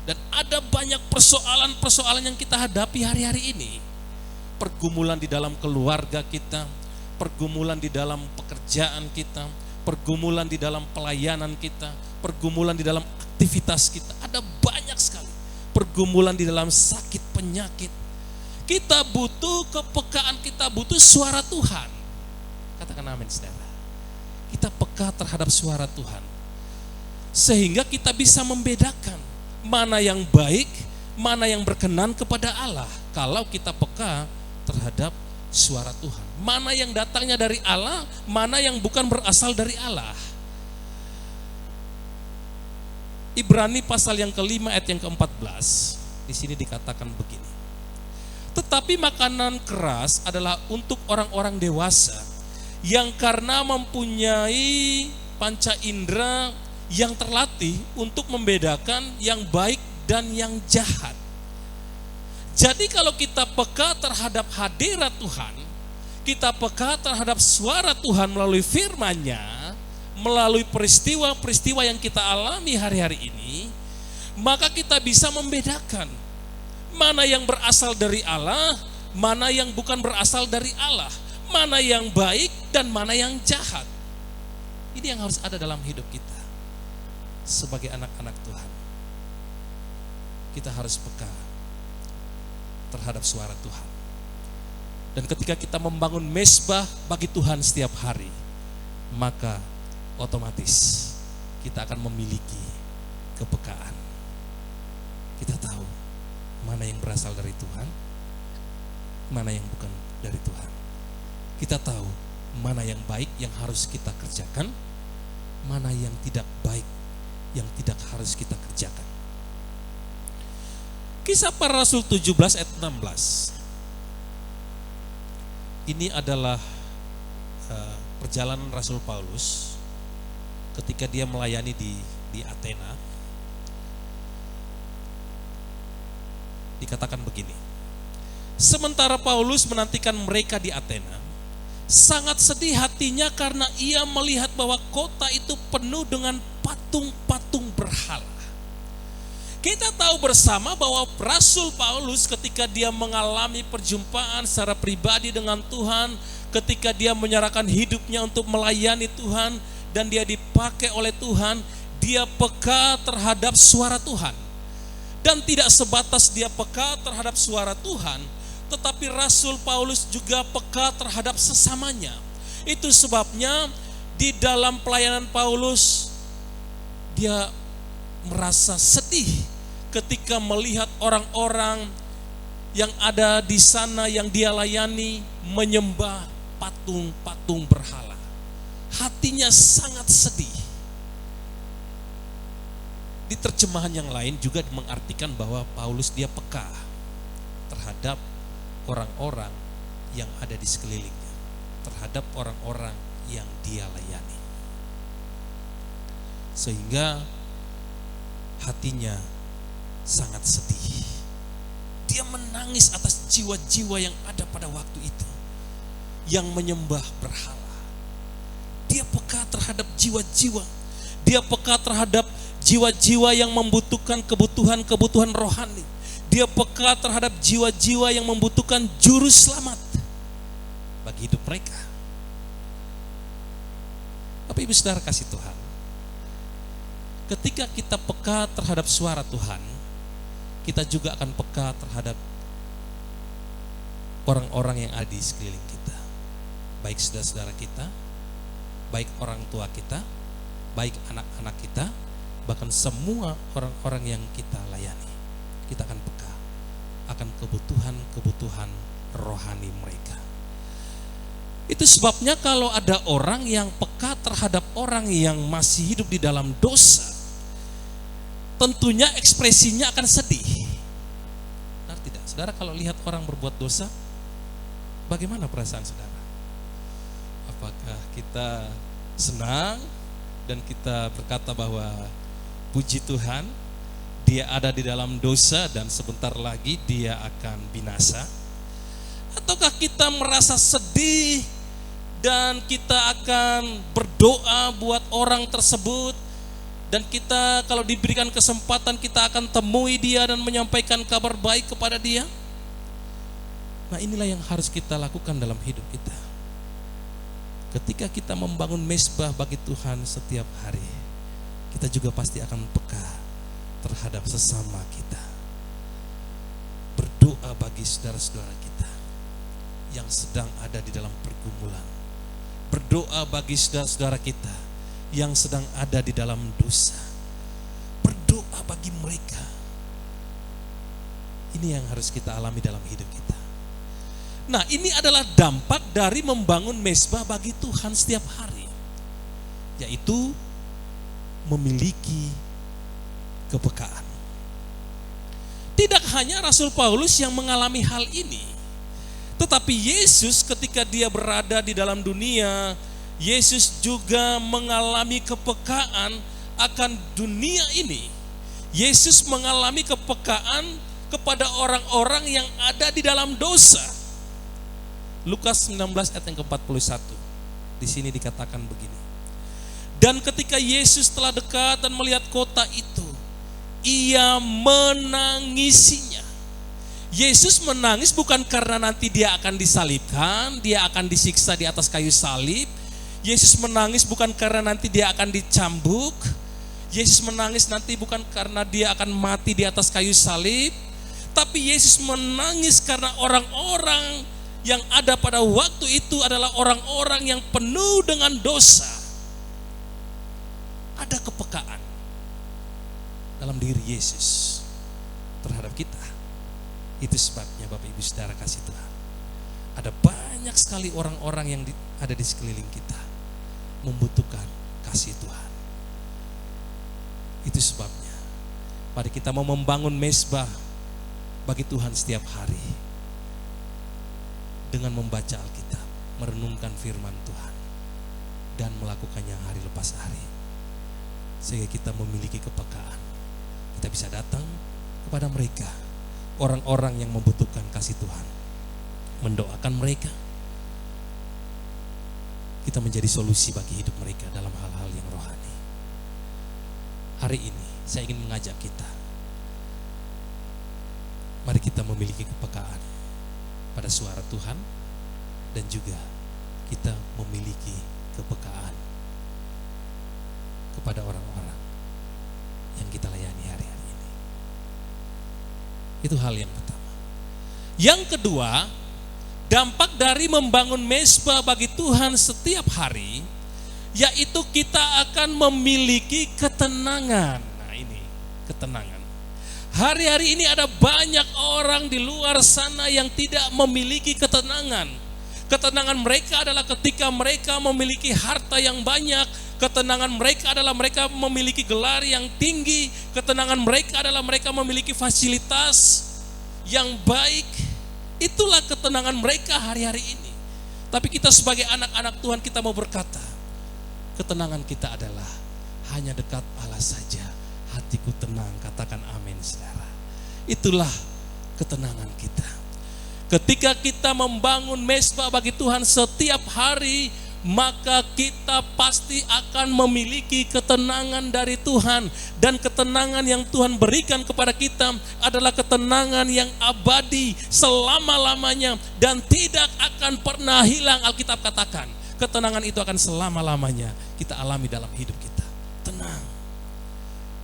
dan ada banyak persoalan-persoalan yang kita hadapi hari-hari ini. Pergumulan di dalam keluarga kita, pergumulan di dalam pekerjaan kita, pergumulan di dalam pelayanan kita, pergumulan di dalam aktivitas kita, ada banyak sekali pergumulan di dalam sakit penyakit. Kita butuh kepekaan, kita butuh suara Tuhan. Katakan amin saudara. Kita peka terhadap suara Tuhan, sehingga kita bisa membedakan mana yang baik, mana yang berkenan kepada Allah. Kalau kita peka terhadap suara Tuhan, mana yang datangnya dari Allah, mana yang bukan berasal dari Allah. Ibrani pasal yang ke-5 ayat yang ke-14, di sini dikatakan begini. Tetapi makanan keras adalah untuk orang-orang dewasa yang karena mempunyai panca indera yang terlatih untuk membedakan yang baik dan yang jahat. Jadi kalau kita peka terhadap hadirat Tuhan, kita peka terhadap suara Tuhan melalui firman-Nya, melalui peristiwa-peristiwa yang kita alami hari-hari ini, maka kita bisa membedakan mana yang berasal dari Allah, mana yang bukan berasal dari Allah, mana yang baik dan mana yang jahat. Ini yang harus ada dalam hidup kita sebagai anak-anak Tuhan. Kita harus peka terhadap suara Tuhan. Dan ketika kita membangun mezbah bagi Tuhan setiap hari, maka otomatis kita akan memiliki kepekaan. Kita tahu mana yang berasal dari Tuhan, mana yang bukan dari Tuhan. Kita tahu mana yang baik yang harus kita kerjakan, mana yang tidak baik yang tidak harus kita kerjakan. Kisah Para Rasul 17 ayat 16. Ini adalah perjalanan Rasul Paulus ketika dia melayani di Athena. Dikatakan begini. Sementara Paulus menantikan mereka di Athena, sangat sedih hatinya karena ia melihat bahwa kota itu penuh dengan patung-patung berhala. Kita tahu bersama bahwa Rasul Paulus ketika dia mengalami perjumpaan secara pribadi dengan Tuhan, ketika dia menyerahkan hidupnya untuk melayani Tuhan dan dia dipakai oleh Tuhan, dia peka terhadap suara Tuhan. Dan tidak sebatas dia peka terhadap suara Tuhan, tetapi Rasul Paulus juga peka terhadap sesamanya. Itu sebabnya di dalam pelayanan Paulus, dia merasa sedih ketika melihat orang-orang yang ada di sana yang dia layani menyembah patung-patung berhala. Hatinya sangat sedih. Di terjemahan yang lain juga mengartikan bahwa Paulus dia peka terhadap orang-orang yang ada di sekelilingnya, terhadap orang-orang yang dia layani. Sehingga hatinya sangat sedih. Dia menangis atas jiwa-jiwa yang ada pada waktu itu, yang menyembah berhala. Dia peka terhadap jiwa-jiwa. Dia peka terhadap jiwa-jiwa yang membutuhkan kebutuhan-kebutuhan rohani. Dia peka terhadap jiwa-jiwa yang membutuhkan juru selamat bagi hidup mereka. Tapi ibu saudara kasih Tuhan, ketika kita peka terhadap suara Tuhan, kita juga akan peka terhadap orang-orang yang ada di sekeliling kita. Baik saudara-saudara kita, baik orang tua kita, baik anak-anak kita, bahkan semua orang-orang yang kita layani. Kita akan peka akan kebutuhan-kebutuhan rohani mereka. Itu sebabnya kalau ada orang yang peka terhadap orang yang masih hidup di dalam dosa, tentunya ekspresinya akan sedih. Benar tidak? Saudara kalau lihat orang berbuat dosa, bagaimana perasaan saudara? Apakah kita senang dan kita berkata bahwa puji Tuhan, dia ada di dalam dosa dan sebentar lagi dia akan binasa? Ataukah kita merasa sedih dan kita akan berdoa buat orang tersebut, dan kita kalau diberikan kesempatan kita akan temui dia dan menyampaikan kabar baik kepada dia? Nah, inilah yang harus kita lakukan dalam hidup kita. Ketika kita membangun mezbah bagi Tuhan setiap hari, kita juga pasti akan peka terhadap sesama kita. Berdoa bagi saudara-saudara kita yang sedang ada di dalam pergumulan. Berdoa bagi saudara-saudara kita yang sedang ada di dalam dosa. Berdoa bagi mereka. Ini yang harus kita alami dalam hidup kita. Nah, ini adalah dampak dari membangun mezbah bagi Tuhan setiap hari, yaitu memiliki kepekaan. Tidak hanya Rasul Paulus yang mengalami hal ini, tetapi Yesus ketika dia berada di dalam dunia, Yesus juga mengalami kepekaan akan dunia ini. Yesus mengalami kepekaan kepada orang-orang yang ada di dalam dosa. Lukas 19 ayat yang ke-41. Di sini dikatakan begini. Dan ketika Yesus telah dekat dan melihat kota itu, ia menangisinya. Yesus menangis bukan karena nanti dia akan disalibkan, dia akan disiksa di atas kayu salib. Yesus menangis bukan karena nanti dia akan dicambuk. Yesus menangis nanti bukan karena dia akan mati di atas kayu salib. Tapi Yesus menangis karena orang-orang yang ada pada waktu itu adalah orang-orang yang penuh dengan dosa. Ada kepekaan dalam diri Yesus terhadap kita. Itu sebabnya Bapak Ibu Saudara kasih Tuhan, ada banyak sekali orang-orang yang ada di sekeliling kita membutuhkan kasih Tuhan. Itu sebabnya mari kita mau membangun mezbah bagi Tuhan setiap hari dengan membaca Alkitab, merenungkan firman Tuhan, dan melakukannya hari lepas hari, sehingga kita memiliki kepekaan. Kita bisa datang kepada mereka, orang-orang yang membutuhkan kasih Tuhan, mendoakan mereka. Kita menjadi solusi bagi hidup mereka dalam hal-hal yang rohani. Hari ini saya ingin mengajak kita, mari kita memiliki kepekaan pada suara Tuhan dan juga kita memiliki kepekaan kepada orang-orang yang kita layani hari-hari ini. Itu hal yang pertama. Yang kedua, dampak dari membangun mezbah bagi Tuhan setiap hari, yaitu kita akan memiliki ketenangan. Nah ini, ketenangan. Hari-hari ini ada banyak orang di luar sana yang tidak memiliki ketenangan. Ketenangan mereka adalah ketika mereka memiliki harta yang banyak. Ketenangan mereka adalah mereka memiliki gelar yang tinggi. Ketenangan mereka adalah mereka memiliki fasilitas yang baik. Itulah ketenangan mereka hari-hari ini. Tapi kita sebagai anak-anak Tuhan, kita mau berkata, ketenangan kita adalah hanya dekat Allah saja. Hatiku tenang, katakan amin saudara. Itulah ketenangan kita. Ketika kita membangun mezbah bagi Tuhan setiap hari, maka kita pasti akan memiliki ketenangan dari Tuhan. Dan ketenangan yang Tuhan berikan kepada kita adalah ketenangan yang abadi selama-lamanya dan tidak akan pernah hilang. Alkitab katakan, ketenangan itu akan selama-lamanya kita alami dalam hidup kita. Tenang.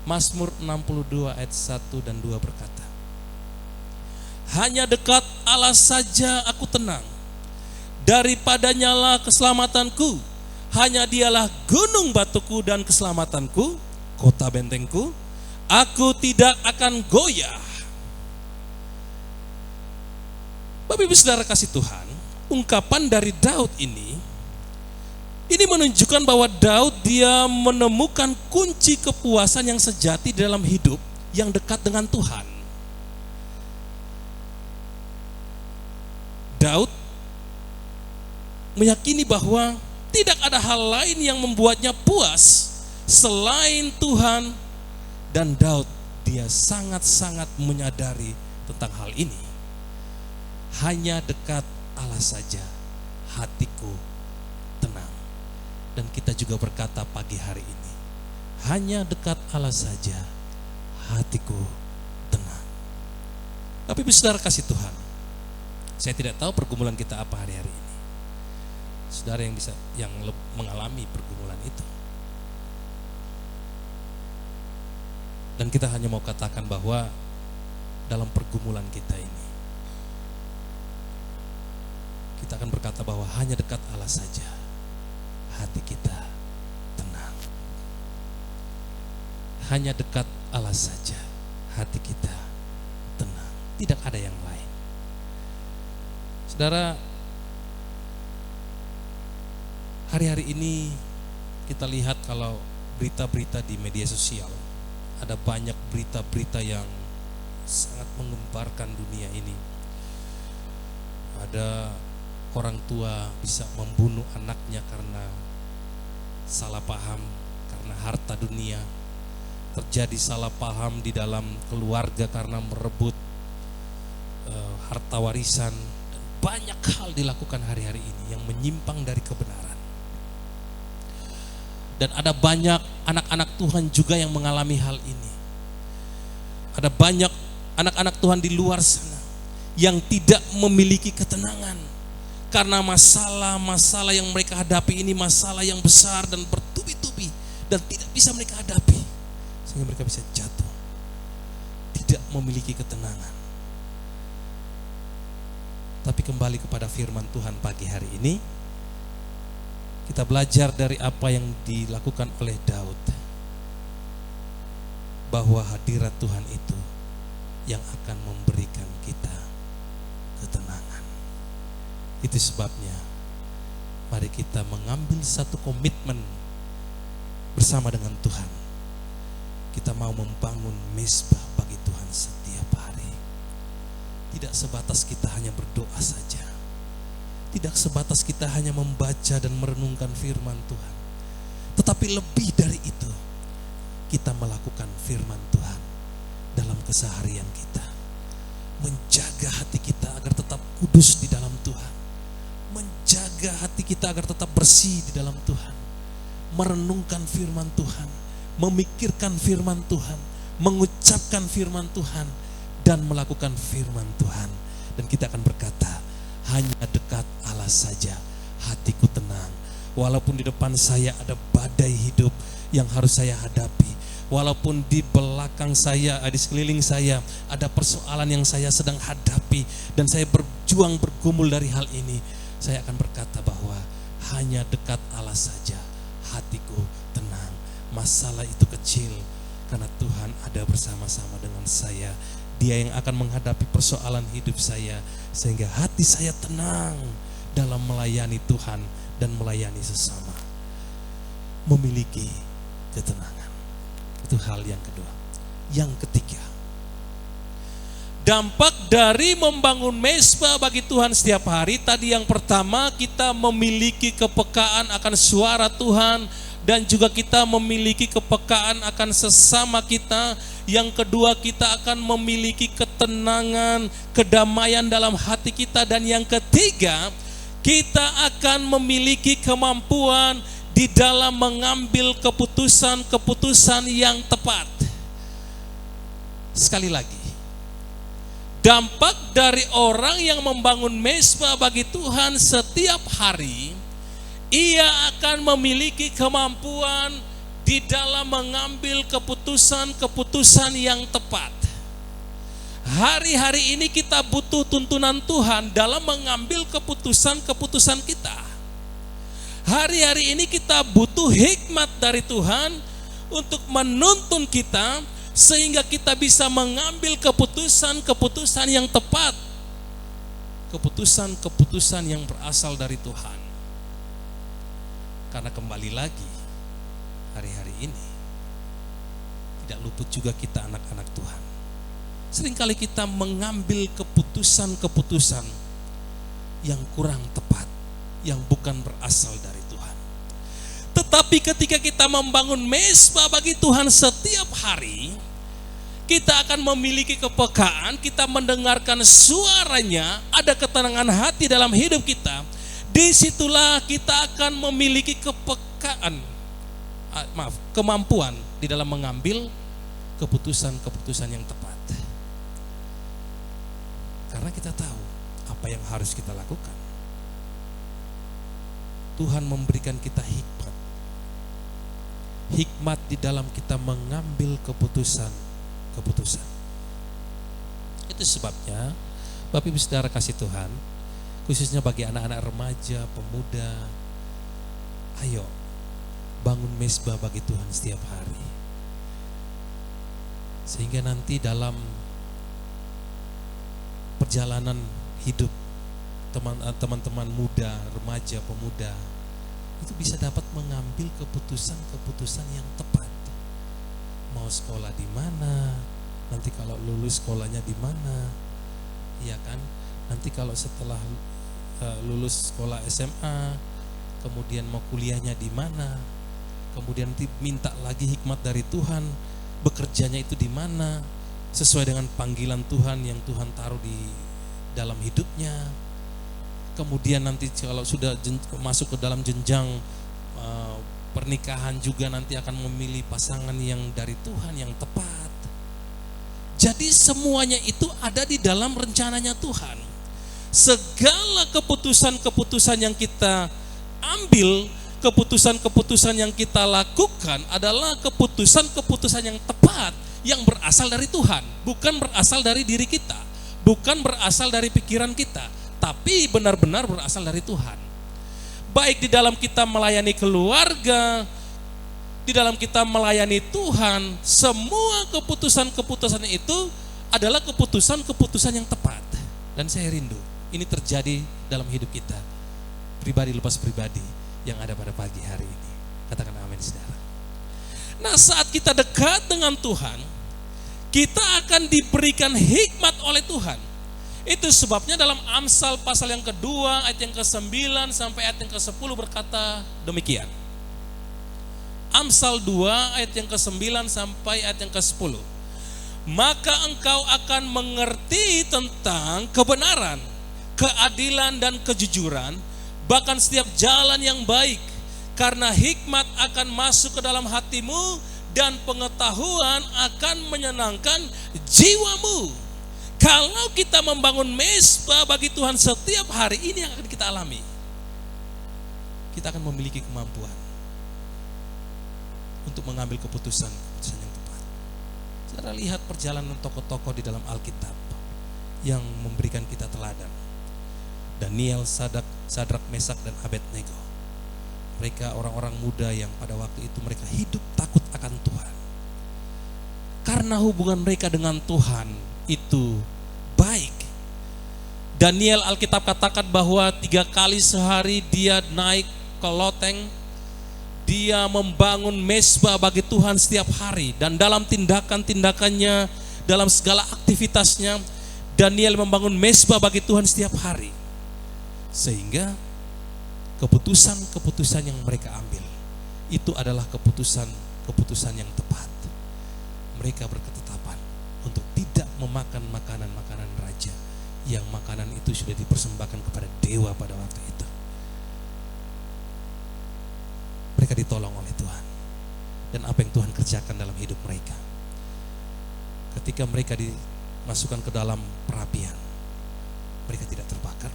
Mazmur 62 ayat 1 dan 2 berkata, hanya dekat Allah saja aku tenang. Daripadanya lah keselamatanku. Hanya dialah gunung batuku dan keselamatanku, kota bentengku. Aku tidak akan goyah. Bapak Ibu Saudara kasih Tuhan, ungkapan dari Daud ini menunjukkan bahwa Daud dia menemukan kunci kepuasan yang sejati dalam hidup yang dekat dengan Tuhan. Daud meyakini bahwa tidak ada hal lain yang membuatnya puas selain Tuhan, dan Daud dia sangat-sangat menyadari tentang hal ini. Hanya dekat Allah saja hatiku tenang. Dan kita juga berkata pagi hari ini, hanya dekat Allah saja hatiku tenang. Tapi saudara kasih Tuhan, saya tidak tahu pergumulan kita apa hari-hari ini. Saudara yang mengalami pergumulan itu. Dan kita hanya mau katakan bahwa dalam pergumulan kita ini, kita akan berkata bahwa hanya dekat Allah saja hati kita tenang. Hanya dekat Allah saja hati kita tenang. Tidak ada yang lain. Saudara, hari-hari ini kita lihat kalau berita-berita di media sosial, ada banyak berita-berita yang sangat menggemparkan dunia ini. Ada orang tua bisa membunuh anaknya karena salah paham, karena harta dunia. Terjadi salah paham di dalam keluarga karena merebut harta warisan. Dan banyak hal dilakukan hari-hari ini yang menyimpang dari kebenaran. Dan ada banyak anak-anak Tuhan juga yang mengalami hal ini. Ada banyak anak-anak Tuhan di luar sana yang tidak memiliki ketenangan karena masalah-masalah yang mereka hadapi ini masalah yang besar dan bertubi-tubi dan tidak bisa mereka hadapi, sehingga mereka bisa jatuh, tidak memiliki ketenangan. Tapi kembali kepada firman Tuhan pagi hari ini, kita belajar dari apa yang dilakukan oleh Daud, bahwa hadirat Tuhan itu yang akan memberikan kita ketenangan. Itu sebabnya mari kita mengambil satu komitmen bersama dengan Tuhan. Kita mau membangun mezbah bagi Tuhan setiap hari. Tidak sebatas kita hanya berdoa saja. Tidak sebatas kita hanya membaca dan merenungkan firman Tuhan. Tetapi lebih dari itu, kita melakukan firman Tuhan dalam keseharian kita. Menjaga hati kita agar tetap kudus di dalam Tuhan. Menjaga hati kita agar tetap bersih di dalam Tuhan. Merenungkan firman Tuhan, memikirkan firman Tuhan, mengucapkan firman Tuhan, dan melakukan firman Tuhan. Dan kita akan berkata, hanya dekat Allah saja hatiku tenang. Walaupun di depan saya ada badai hidup yang harus saya hadapi, walaupun di belakang saya, di sekeliling saya ada persoalan yang saya sedang hadapi dan saya berjuang bergumul dari hal ini, saya akan berkata bahwa hanya dekat Allah saja hatiku tenang. Masalah itu kecil karena Tuhan ada bersama-sama dengan saya. Dia yang akan menghadapi persoalan hidup saya sehingga hati saya tenang dalam melayani Tuhan dan melayani sesama. Memiliki ketenangan. Itu hal yang kedua. Yang ketiga, dampak dari membangun mezbah bagi Tuhan setiap hari. Tadi yang pertama, kita memiliki kepekaan akan suara Tuhan, dan juga kita memiliki kepekaan akan sesama kita. Yang kedua, kita akan memiliki ketenangan, kedamaian dalam hati kita. Dan yang ketiga, kita akan memiliki kemampuan di dalam mengambil keputusan-keputusan yang tepat. Sekali lagi, dampak dari orang yang membangun mezbah bagi Tuhan setiap hari, ia akan memiliki kemampuan di dalam mengambil keputusan-keputusan yang tepat. Hari-hari ini kita butuh tuntunan Tuhan dalam mengambil keputusan-keputusan kita. Hari-hari ini kita butuh hikmat dari Tuhan untuk menuntun kita sehingga kita bisa mengambil keputusan-keputusan yang tepat. Keputusan-keputusan yang berasal dari Tuhan. Karena kembali lagi, hari-hari ini tidak luput juga kita anak-anak Tuhan. Seringkali kita mengambil keputusan-keputusan yang kurang tepat, yang bukan berasal dari Tuhan. Tetapi ketika kita membangun mezbah bagi Tuhan setiap hari, kita akan memiliki kepekaan, kita mendengarkan suaranya, ada ketenangan hati dalam hidup kita. Disitulah kita akan memiliki kemampuan di dalam mengambil keputusan-keputusan yang tepat. Karena kita tahu apa yang harus kita lakukan. Tuhan memberikan kita hikmat. Hikmat di dalam kita mengambil keputusan. Itu sebabnya Bapak Ibu Saudara kasih Tuhan, khususnya bagi anak-anak remaja, pemuda, ayo bangun mezbah bagi Tuhan setiap hari. Sehingga nanti dalam perjalanan hidup teman-teman muda, remaja, pemuda itu bisa dapat mengambil keputusan-keputusan yang tepat. Mau sekolah di mana, nanti kalau lulus sekolahnya di mana, iya kan? Nanti kalau setelah lulus sekolah SMA, kemudian mau kuliahnya di mana, kemudian nanti minta lagi hikmat dari Tuhan, bekerjanya itu di mana, sesuai dengan panggilan Tuhan yang Tuhan taruh di dalam hidupnya. Kemudian nanti kalau sudah masuk ke dalam jenjang pernikahan juga nanti akan memilih pasangan yang dari Tuhan yang tepat. Jadi semuanya itu ada di dalam rencananya Tuhan. Segala keputusan-keputusan yang kita ambil, keputusan-keputusan yang kita lakukan adalah keputusan-keputusan yang tepat, yang berasal dari Tuhan, bukan berasal dari diri kita, bukan berasal dari pikiran kita, tapi benar-benar berasal dari Tuhan. Baik di dalam kita melayani keluarga, di dalam kita melayani Tuhan, semua keputusan-keputusan itu adalah keputusan-keputusan yang tepat. Dan saya rindu ini terjadi dalam hidup kita, pribadi lepas pribadi, yang ada pada pagi hari ini. Katakan amin, saudara. Nah, saat kita dekat dengan Tuhan, kita akan diberikan hikmat oleh Tuhan. Itu sebabnya dalam Amsal pasal yang kedua ayat yang ke-9 sampai ayat yang ke-10 berkata demikian. Amsal 2 ayat yang ke-9 sampai ayat yang ke-10. Maka engkau akan mengerti tentang kebenaran, keadilan dan kejujuran, bahkan setiap jalan yang baik, karena hikmat akan masuk ke dalam hatimu dan pengetahuan akan menyenangkan jiwamu. Kalau kita membangun mezbah bagi Tuhan setiap hari, ini yang akan kita alami. kita akan memiliki kemampuan untuk mengambil keputusan yang tepat. Saudara lihat perjalanan tokoh-tokoh di dalam Alkitab yang memberikan kita teladan. Daniel, Sadrak, Mesak, dan Abednego. Mereka orang-orang muda yang pada waktu itu mereka hidup takut akan Tuhan. Karena hubungan mereka dengan Tuhan itu baik. Daniel, Alkitab katakan bahwa 3 kali sehari dia naik ke loteng. Dia membangun mezbah bagi Tuhan setiap hari. Dan dalam tindakan-tindakannya, dalam segala aktivitasnya, Daniel membangun mezbah bagi Tuhan setiap hari. Sehingga keputusan-keputusan yang mereka ambil itu adalah keputusan yang tepat. Mereka berketetapan untuk tidak memakan makanan-makanan raja, yang makanan itu sudah dipersembahkan kepada dewa pada waktu itu. Mereka ditolong oleh Tuhan. Dan apa yang Tuhan kerjakan dalam hidup mereka, ketika mereka dimasukkan ke dalam perapian, mereka tidak terbakar.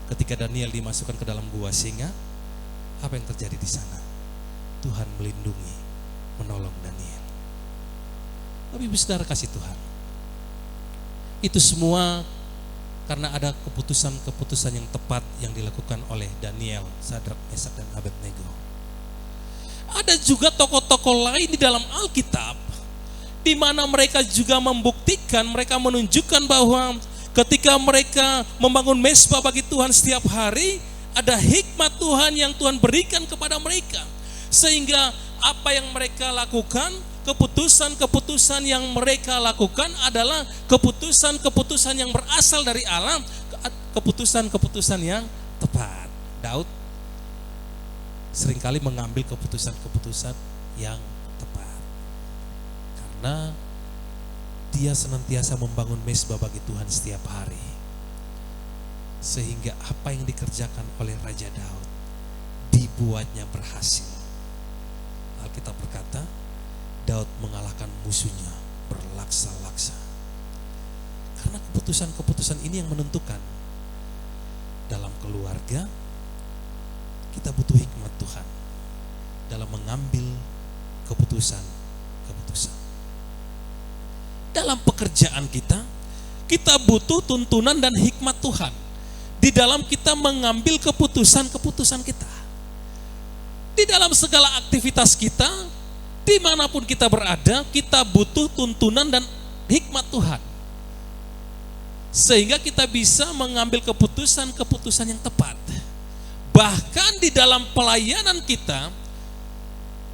Ketika Daniel dimasukkan ke dalam gua singa, apa yang terjadi di sana? Tuhan melindungi, menolong Daniel. Tapi Ibu Saudara kasih Tuhan, itu semua karena ada keputusan-keputusan yang tepat yang dilakukan oleh Daniel, Sadrak, Mesak, dan Abednego. Ada juga tokoh-tokoh lain di dalam Alkitab di mana mereka juga membuktikan, mereka menunjukkan bahwa ketika mereka membangun mezbah bagi Tuhan setiap hari, ada hikmat Tuhan yang Tuhan berikan kepada mereka. Sehingga apa yang mereka lakukan, keputusan-keputusan yang mereka lakukan adalah keputusan-keputusan yang berasal dari Allah, keputusan-keputusan yang tepat. Daud seringkali mengambil keputusan-keputusan yang tepat. Karena dia senantiasa membangun mezbah bagi Tuhan setiap hari. Sehingga apa yang dikerjakan oleh Raja Daud dibuatnya berhasil. Alkitab berkata, Daud mengalahkan musuhnya berlaksa-laksa. Karena keputusan-keputusan ini yang menentukan. Dalam keluarga, kita butuh hikmat Tuhan dalam mengambil keputusan-keputusan. Dalam pekerjaan kita butuh tuntunan dan hikmat Tuhan di dalam kita mengambil keputusan-keputusan kita. Di dalam segala aktivitas kita, dimanapun kita berada, kita butuh tuntunan dan hikmat Tuhan. Sehingga kita bisa mengambil keputusan-keputusan yang tepat. Bahkan di dalam pelayanan kita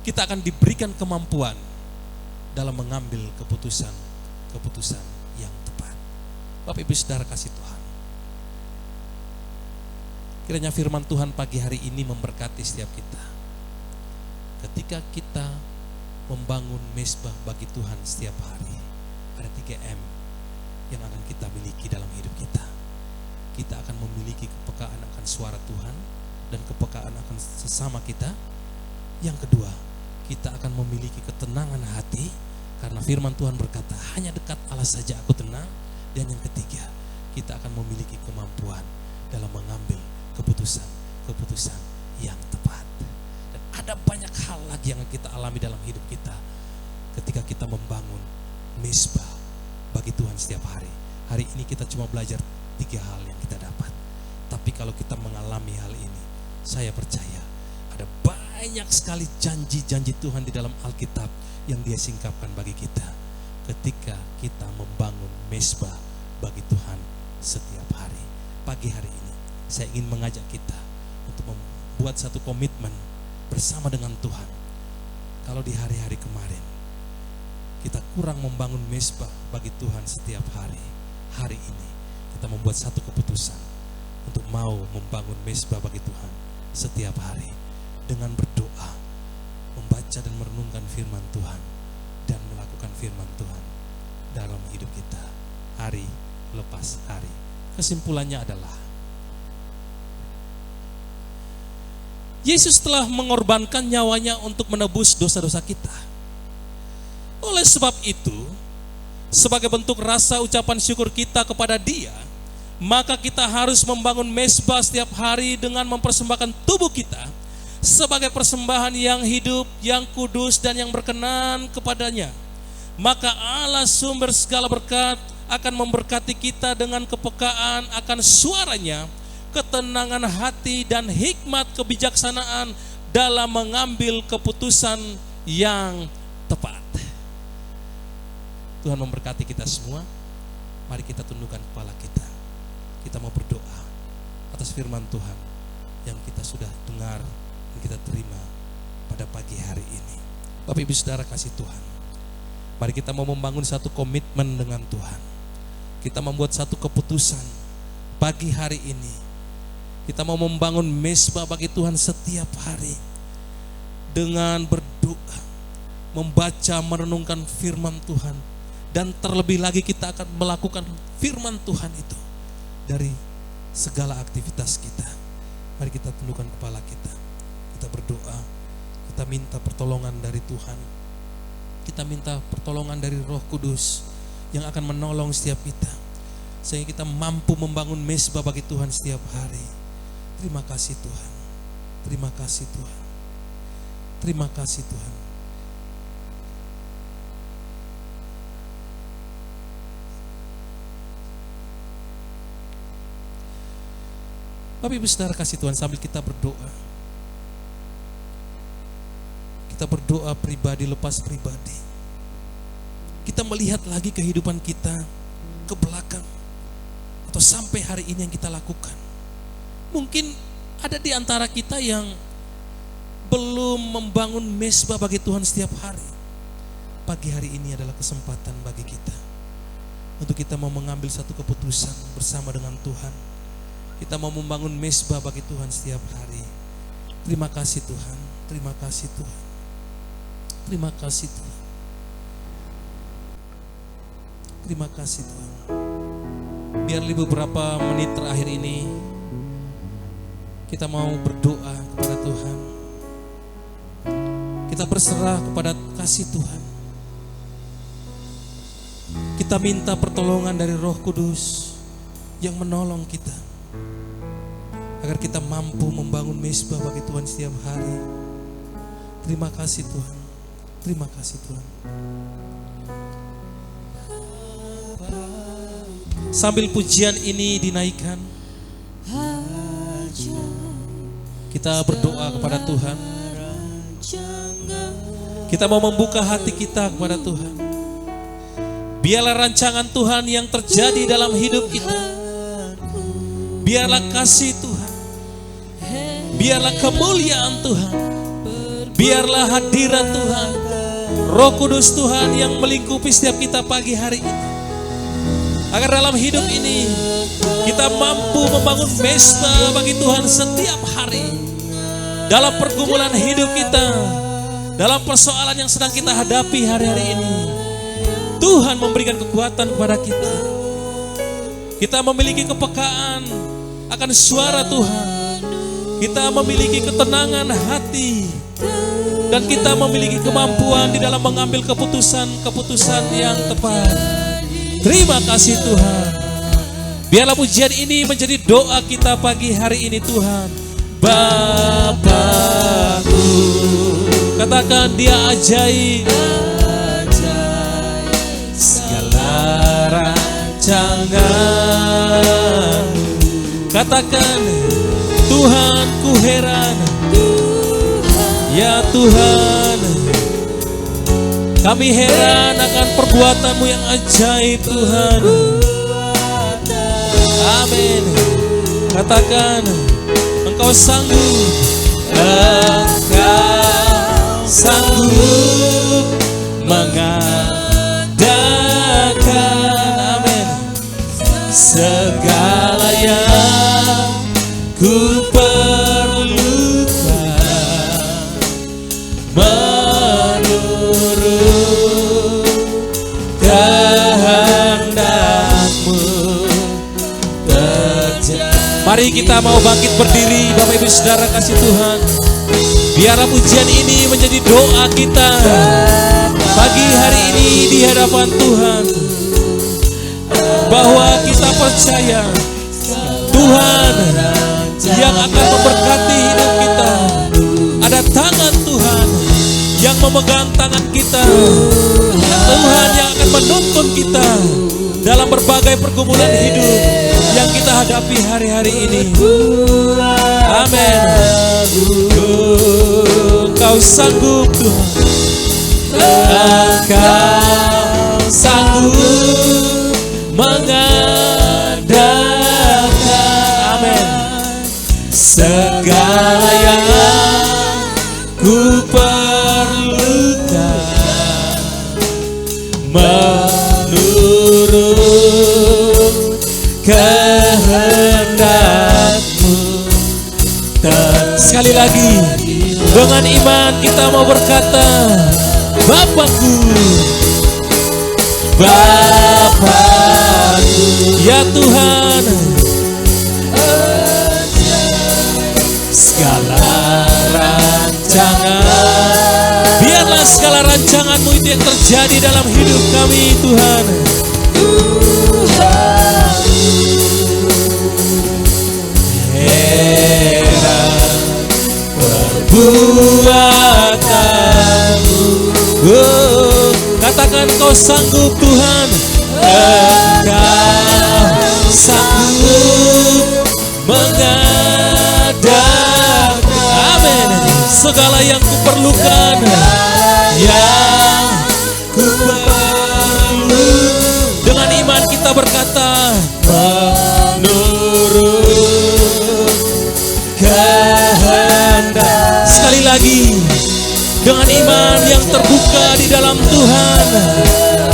akan diberikan kemampuan dalam mengambil keputusan yang tepat. Bapak Ibu Saudara kasih Tuhan, kiranya firman Tuhan pagi hari ini memberkati setiap kita. Ketika kita membangun mezbah bagi Tuhan setiap hari, ada 3M yang akan kita miliki dalam hidup kita. Kita akan memiliki kepekaan akan suara Tuhan dan kepekaan akan sesama kita. Yang kedua, kita akan memiliki ketenangan hati karena firman Tuhan berkata, hanya dekat Allah saja aku tenang. Dan yang ketiga, kita akan memiliki kemampuan dalam mengambil keputusan yang tepat. Dan ada banyak hal lagi yang kita alami dalam hidup kita ketika kita membangun mezbah bagi Tuhan setiap hari. Hari ini kita cuma belajar 3 hal yang kita dapat. Tapi kalau kita mengalami hal ini, saya percaya ada banyak sekali janji-janji Tuhan di dalam Alkitab yang Dia singkapkan bagi kita ketika kita membangun mezbah bagi Tuhan setiap hari. Pagi hari ini saya ingin mengajak kita untuk membuat satu komitmen bersama dengan Tuhan. Kalau di hari-hari kemarin kita kurang membangun mezbah bagi Tuhan setiap hari, hari ini kita membuat satu keputusan untuk mau membangun mezbah bagi Tuhan setiap hari dengan berdoa, membaca dan merenungkan firman Tuhan dan melakukan firman Tuhan dalam hidup kita hari lepas hari. Kesimpulannya adalah Yesus telah mengorbankan nyawanya untuk menebus dosa-dosa kita. Oleh sebab itu, sebagai bentuk rasa ucapan syukur kita kepada Dia, maka kita harus membangun mezbah setiap hari dengan mempersembahkan tubuh kita sebagai persembahan yang hidup, yang kudus dan yang berkenan kepadanya. Maka Allah sumber segala berkat akan memberkati kita dengan kepekaan akan suaranya, ketenangan hati dan hikmat kebijaksanaan dalam mengambil keputusan yang tepat. Tuhan memberkati kita semua. Mari kita tundukkan kepala kita. Kita mau berdoa atas firman Tuhan yang kita sudah dengar dan kita terima pada pagi hari ini. Bapak Ibu Saudara kasih Tuhan, mari kita mau membangun satu komitmen dengan Tuhan. Kita membuat satu keputusan pagi hari ini. Kita mau membangun mezbah bagi Tuhan setiap hari dengan berdoa, membaca, merenungkan firman Tuhan, dan terlebih lagi kita akan melakukan firman Tuhan itu dari segala aktivitas kita. Mari kita tundukkan kepala kita. Kita berdoa, kita minta pertolongan dari Tuhan. Kita minta pertolongan dari Roh Kudus yang akan menolong setiap kita, sehingga kita mampu membangun mezbah bagi Tuhan setiap hari. Terima kasih Tuhan. Terima kasih Tuhan. Terima kasih Tuhan. Bapak Ibu Saudara kasih Tuhan, sambil kita berdoa, kita berdoa pribadi lepas pribadi. Kita melihat lagi kehidupan kita ke belakang atau sampai hari ini yang kita lakukan. Mungkin ada di antara kita yang belum membangun mezbah bagi Tuhan setiap hari. Pagi hari ini adalah kesempatan bagi kita untuk kita mau mengambil satu keputusan bersama dengan Tuhan. Kita mau membangun mezbah bagi Tuhan setiap hari. Terima kasih Tuhan. Terima kasih Tuhan. Terima kasih Tuhan. Terima kasih Tuhan. Biar beberapa menit terakhir ini kita mau berdoa kepada Tuhan. Kita berserah kepada kasih Tuhan. Kita minta pertolongan dari Roh Kudus yang menolong kita, agar kita mampu membangun mezbah bagi Tuhan setiap hari. Terima kasih Tuhan. Terima kasih Tuhan. Sambil pujian ini dinaikkan, kita berdoa kepada Tuhan. Kita mau membuka hati kita kepada Tuhan. Biarlah rancangan Tuhan yang terjadi dalam hidup kita. Biarlah kasih Tuhan, biarlah kemuliaan Tuhan, biarlah hadirat Tuhan, Roh Kudus Tuhan yang melingkupi setiap kita pagi hari ini. Agar dalam hidup ini kita mampu membangun mezbah bagi Tuhan setiap hari. Dalam pergumulan hidup kita, dalam persoalan yang sedang kita hadapi hari-hari ini, Tuhan memberikan kekuatan kepada kita. Kita memiliki kepekaan akan suara Tuhan. Kita memiliki ketenangan hati, dan kita memiliki kemampuan di dalam mengambil keputusan-keputusan yang tepat. Terima kasih Tuhan. Biarlah pujian ini menjadi doa kita pagi hari ini Tuhan. Bapakku, katakan Dia ajaib, segala rancangan. Katakan Tuhan, ku heran, ya Tuhan, kami heran akan perbuatan-Mu yang ajaib Tuhan. Amin. Katakan, Engkau sanggup, Engkau sanggup mengadakan, amin, segala yang ku perlukan menurut kehendak-Mu terjadi. Mari kita mau bangkit berdiri, Bapak Ibu Saudara kasih Tuhan. Biarlah pujian ini menjadi doa kita pagi hari ini di hadapan Tuhan, bahwa kita percaya Tuhan yang akan memberkati hidup kita. memegang tangan kita. Tuhan yang akan menuntun kita dalam berbagai pergumulan hidup yang kita hadapi hari-hari ini. Amin. Engkau sanggup Tuhan. Engkau sanggup mengadakan, amin, segala yang ku perlukan menurut kehendak-Mu. Sekali lagi, dengan iman kita mau berkata, Bapakku, Bapakku, ya Tuhan, segala rancangan, biarlah segala rancangan-Mu itu yang terjadi dalam hidup kami, Tuhan. Heran perbuatan-Mu. Oh, katakan Kau sanggup Tuhan. Engkau sanggup mengadakan, amin, segala yang kuperlukan, yang kuperlu. Dengan iman kita berkata, menurut kehendak. Sekali lagi, dengan iman yang terbuka di dalam Tuhan,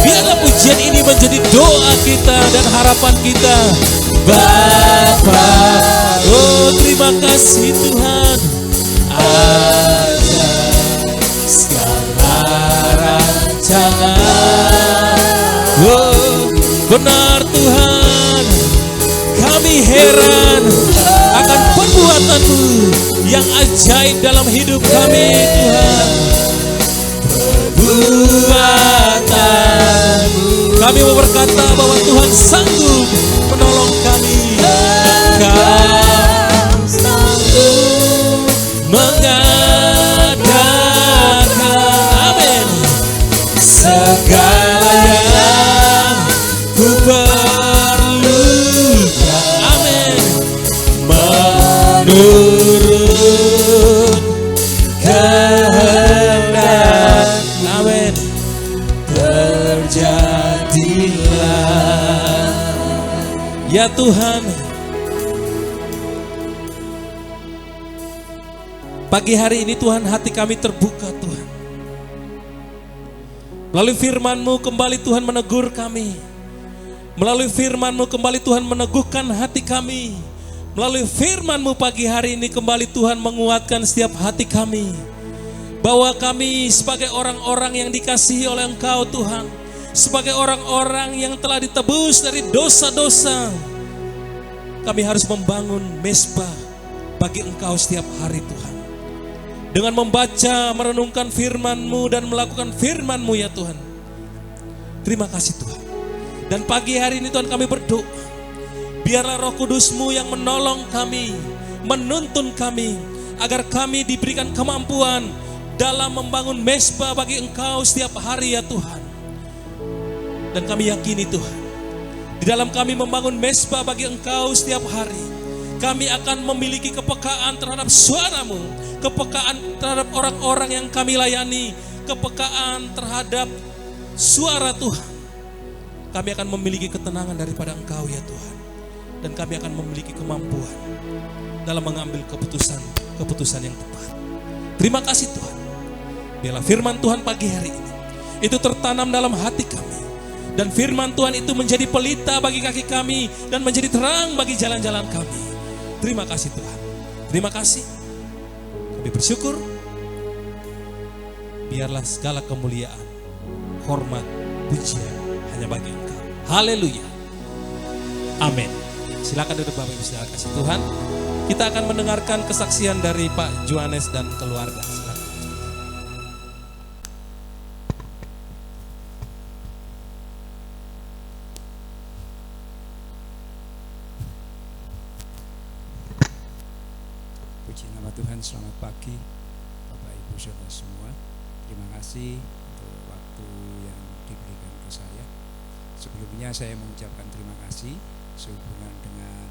biarlah pujian ini menjadi doa kita dan harapan kita. Bapa, oh terima kasih Tuhan, ada segala rancangan. Oh benar Tuhan, kami heran akan perbuatan-Mu yang ajaib dalam hidup kami Tuhan. Perbuatan-Mu, kami mau berkata bahwa Tuhan sanggup menolong kami. Engkau sanggup mengadakan, amin, segala yang ku perlukan, amin, menurut kehendak, amin, terjadilah ya Tuhan. Pagi hari ini Tuhan, hati kami terbuka Tuhan. Melalui firman-Mu kembali Tuhan menegur kami. Melalui firman-Mu kembali Tuhan meneguhkan hati kami. Melalui firman-Mu pagi hari ini kembali Tuhan menguatkan setiap hati kami. Bahwa kami sebagai orang-orang yang dikasihi oleh Engkau Tuhan, sebagai orang-orang yang telah ditebus dari dosa-dosa, kami harus membangun mezbah bagi Engkau setiap hari Tuhan. Dengan membaca, merenungkan firman-Mu dan melakukan firman-Mu ya Tuhan. Terima kasih Tuhan. Dan pagi hari ini Tuhan kami berdoa, biarlah Roh Kudus-Mu yang menolong kami, menuntun kami, agar kami diberikan kemampuan dalam membangun mezbah bagi Engkau setiap hari ya Tuhan. Dan kami yakini Tuhan, di dalam kami membangun mezbah bagi Engkau setiap hari, kami akan memiliki kepekaan terhadap suara-Mu, kepekaan terhadap orang-orang yang kami layani, kepekaan terhadap suara Tuhan. Kami akan memiliki ketenangan daripada Engkau ya Tuhan. Dan kami akan memiliki kemampuan dalam mengambil keputusan yang tepat. Terima kasih Tuhan. Biarlah firman Tuhan pagi hari ini itu tertanam dalam hati kami. Dan firman Tuhan itu menjadi pelita bagi kaki kami dan menjadi terang bagi jalan-jalan kami. Terima kasih Tuhan. Terima kasih. Kami bersyukur. Biarlah segala kemuliaan, hormat, pujian hanya bagi Engkau. Haleluya. Amin. Silakan duduk Bapak Ibu saudara kasih Tuhan. Kita akan mendengarkan kesaksian dari Pak Johannes dan keluarga. Silakan. Puji nama Tuhan, selamat pagi Bapak Ibu saudara semua. Terima kasih untuk waktu yang diberikan ke saya. Sebelumnya saya mengucapkan terima kasih sehubungan dengan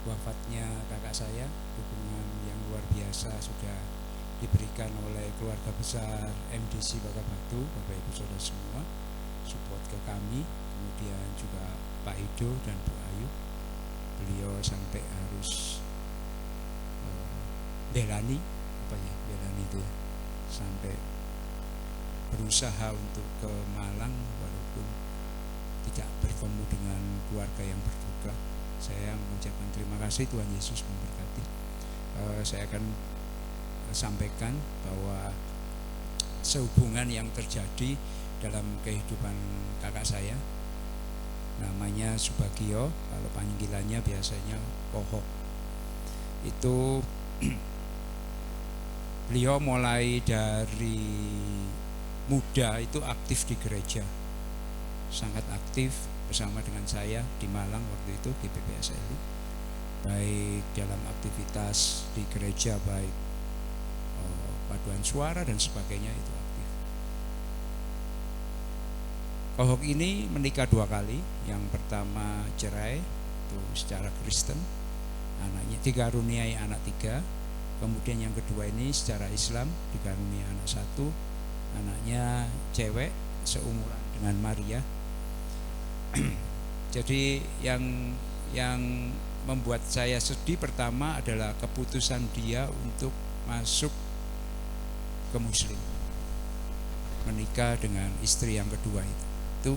wafatnya kakak saya. Dukungan yang luar biasa sudah diberikan oleh keluarga besar MDC Kota Batu, Bapak Ibu Saudara semua, support ke kami, kemudian juga Pak Ido dan Bu Ayu. Beliau sampai harus belani itu ya, sampai berusaha untuk ke Malang walaupun tidak bertemu dengan keluarga yang berduka. Saya mengucapkan terima kasih, Tuhan Yesus memberkati. Saya akan sampaikan bahwa sehubungan yang terjadi dalam kehidupan kakak saya, namanya Subagio, kalau panggilannya biasanya Kohok. Itu beliau mulai dari muda itu aktif di gereja, sangat aktif bersama dengan saya di Malang waktu itu GPPSLI, baik dalam aktivitas di gereja, baik paduan suara dan sebagainya, itu aktif. Kohok ini menikah 2 kali. Yang pertama cerai itu secara Kristen, anaknya dikaruniai anak 3. Kemudian yang kedua ini secara Islam dikaruniai anak 1, anaknya cewek seumuran dengan Maria. Jadi yang membuat saya sedih pertama adalah keputusan dia untuk masuk ke Muslim, menikah dengan istri yang kedua. Itu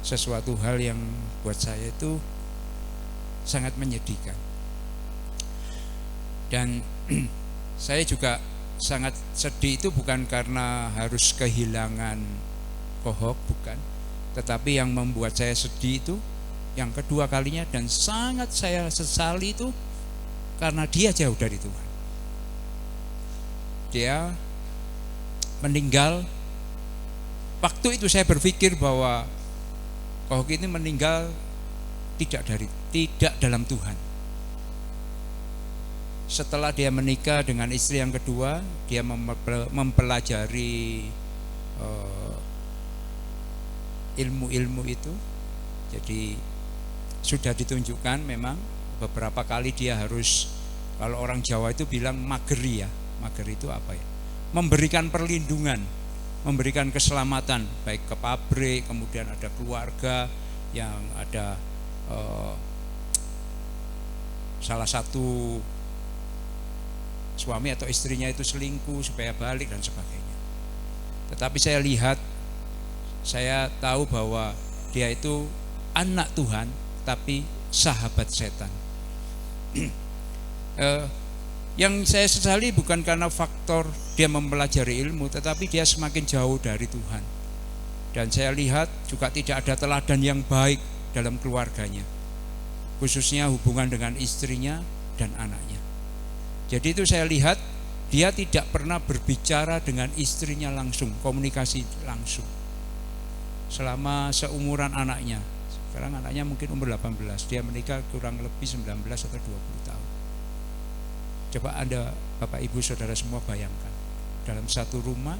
sesuatu hal yang buat saya itu sangat menyedihkan. Dan saya juga sangat sedih itu bukan karena harus kehilangan Kohok, bukan. Tetapi yang membuat saya sedih itu yang kedua kalinya dan sangat saya sesali itu karena dia jauh dari Tuhan. Dia meninggal. Waktu itu saya berpikir bahwa Kohok ini meninggal tidak dalam Tuhan. Setelah dia menikah dengan istri yang kedua, dia mempelajari ilmu-ilmu itu. Jadi sudah ditunjukkan memang beberapa kali dia harus, kalau orang Jawa itu bilang mageri ya. Mageri itu apa ya? Memberikan perlindungan, memberikan keselamatan baik ke pabrik, kemudian ada keluarga yang ada salah satu suami atau istrinya itu selingkuh supaya balik dan sebagainya. Tetapi saya tahu bahwa dia itu anak Tuhan tapi sahabat setan. Yang saya sesali bukan karena faktor dia mempelajari ilmu, tetapi dia semakin jauh dari Tuhan. Dan saya lihat juga tidak ada teladan yang baik dalam keluarganya, khususnya hubungan dengan istrinya dan anaknya. Jadi itu saya lihat dia tidak pernah berbicara dengan istrinya langsung, komunikasi langsung selama seumuran anaknya. Sekarang anaknya mungkin umur 18, dia menikah kurang lebih 19 atau 20 tahun. Coba Anda, Bapak Ibu Saudara semua bayangkan, dalam satu rumah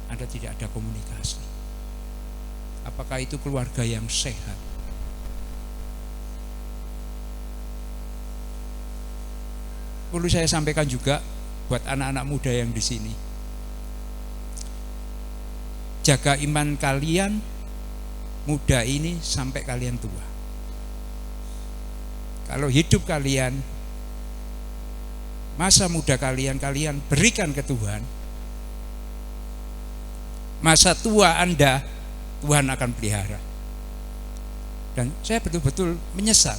Anda tidak ada komunikasi. Apakah itu keluarga yang sehat? Perlu saya sampaikan juga buat anak-anak muda yang di sini. Jaga iman kalian muda ini sampai kalian tua. Kalau hidup kalian, masa muda kalian berikan ke Tuhan, masa tua Anda Tuhan akan pelihara. Dan saya betul-betul menyesal.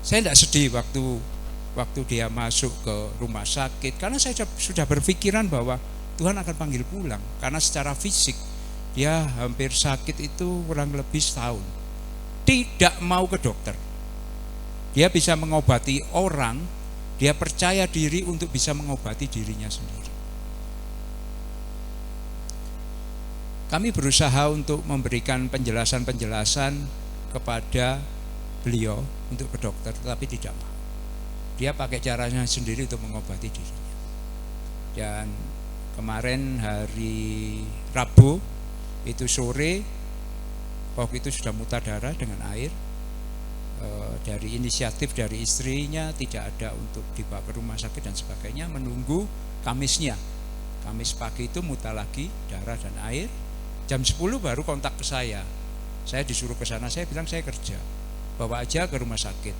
Saya tidak sedih waktu dia masuk ke rumah sakit, karena saya sudah berpikiran bahwa Tuhan akan panggil pulang, karena secara fisik dia hampir sakit itu kurang lebih setahun, tidak mau ke dokter. Dia bisa mengobati orang, dia percaya diri untuk bisa mengobati dirinya sendiri. Kami berusaha untuk memberikan penjelasan-penjelasan kepada beliau untuk ke dokter, tetapi tidak mau. Dia pakai caranya sendiri untuk mengobati dirinya. Dan kemarin hari Rabu itu sore waktu itu sudah muntah darah dengan air. Dari inisiatif dari istrinya tidak ada untuk dibawa ke rumah sakit dan sebagainya, menunggu Kamisnya. Kamis pagi itu muntah lagi darah dan air. Jam 10 baru kontak ke saya. Saya disuruh ke sana, saya bilang saya kerja, bawa aja ke rumah sakit.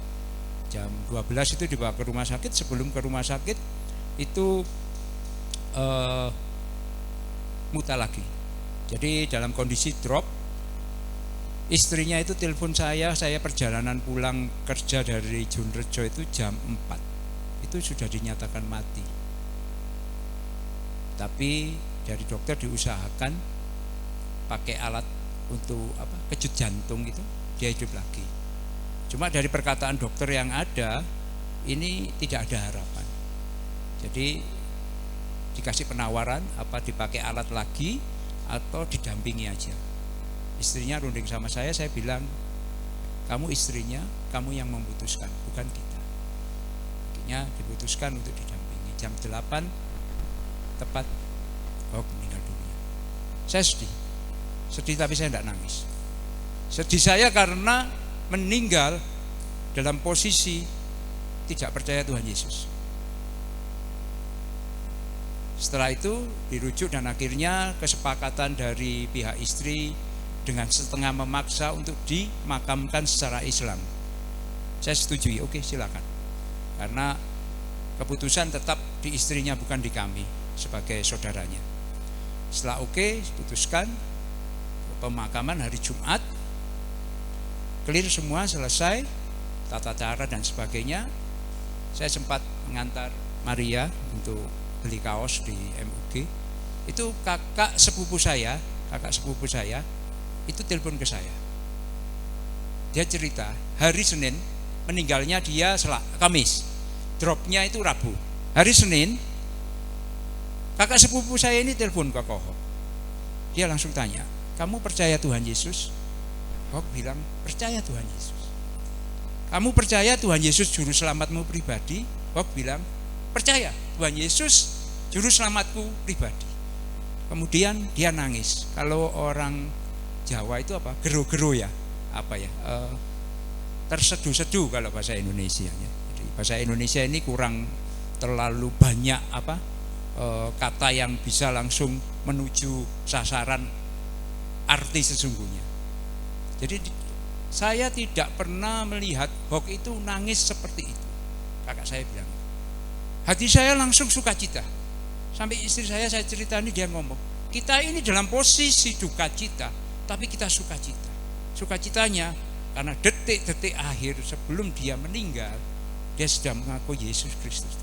Jam 12 itu dibawa ke rumah sakit. Sebelum ke rumah sakit itu muntah lagi. Jadi dalam kondisi drop. Istrinya itu telepon saya perjalanan pulang kerja dari Junrejo itu jam 4. Itu sudah dinyatakan mati. Tapi dari dokter diusahakan pakai alat untuk kejut jantung itu, dia hidup lagi. Cuma dari perkataan dokter yang ada, ini tidak ada harapan. Jadi dikasih penawaran apa dipakai alat lagi atau didampingi aja. Istrinya runding sama saya bilang, kamu istrinya, kamu yang memutuskan, bukan kita. Akhirnya diputuskan untuk didampingi. Jam 8 tepat meninggal dunia. Saya sedih tapi saya tidak nangis. Sedih saya karena meninggal dalam posisi tidak percaya Tuhan Yesus. Setelah itu dirujuk dan akhirnya kesepakatan dari pihak istri dengan setengah memaksa untuk dimakamkan secara Islam. Saya setujui, oke silakan. Karena keputusan tetap di istrinya bukan di kami sebagai saudaranya. Setelah oke, putuskan pemakaman hari Jumat, clear semua, selesai, tata cara dan sebagainya. Saya sempat mengantar Maria untuk beli kaos di MUG. Itu kakak sepupu saya itu telepon ke saya. Dia cerita hari Senin, meninggalnya dia Kamis, dropnya itu Rabu. Hari Senin kakak sepupu saya ini telepon ke Koho. Dia langsung tanya, kamu percaya Tuhan Yesus? Koho bilang, percaya Tuhan Yesus. Kamu percaya Tuhan Yesus juru selamatmu pribadi? Koho bilang, percaya Tuhan Yesus juru selamatku pribadi. Kemudian dia nangis. Kalau orang Jawa itu gero-gero ya, terseduh-seduh kalau bahasa Indonesia. Jadi bahasa Indonesia ini kurang terlalu banyak kata yang bisa langsung menuju sasaran arti sesungguhnya. Jadi saya tidak pernah melihat Hok itu nangis seperti itu. Kakak saya bilang, hati saya langsung sukacita. Sampai istri saya cerita ini, dia ngomong, kita ini dalam posisi duka cita, tapi kita sukacita. Sukacitanya karena detik-detik akhir sebelum dia meninggal, dia sudah mengaku Yesus Kristus.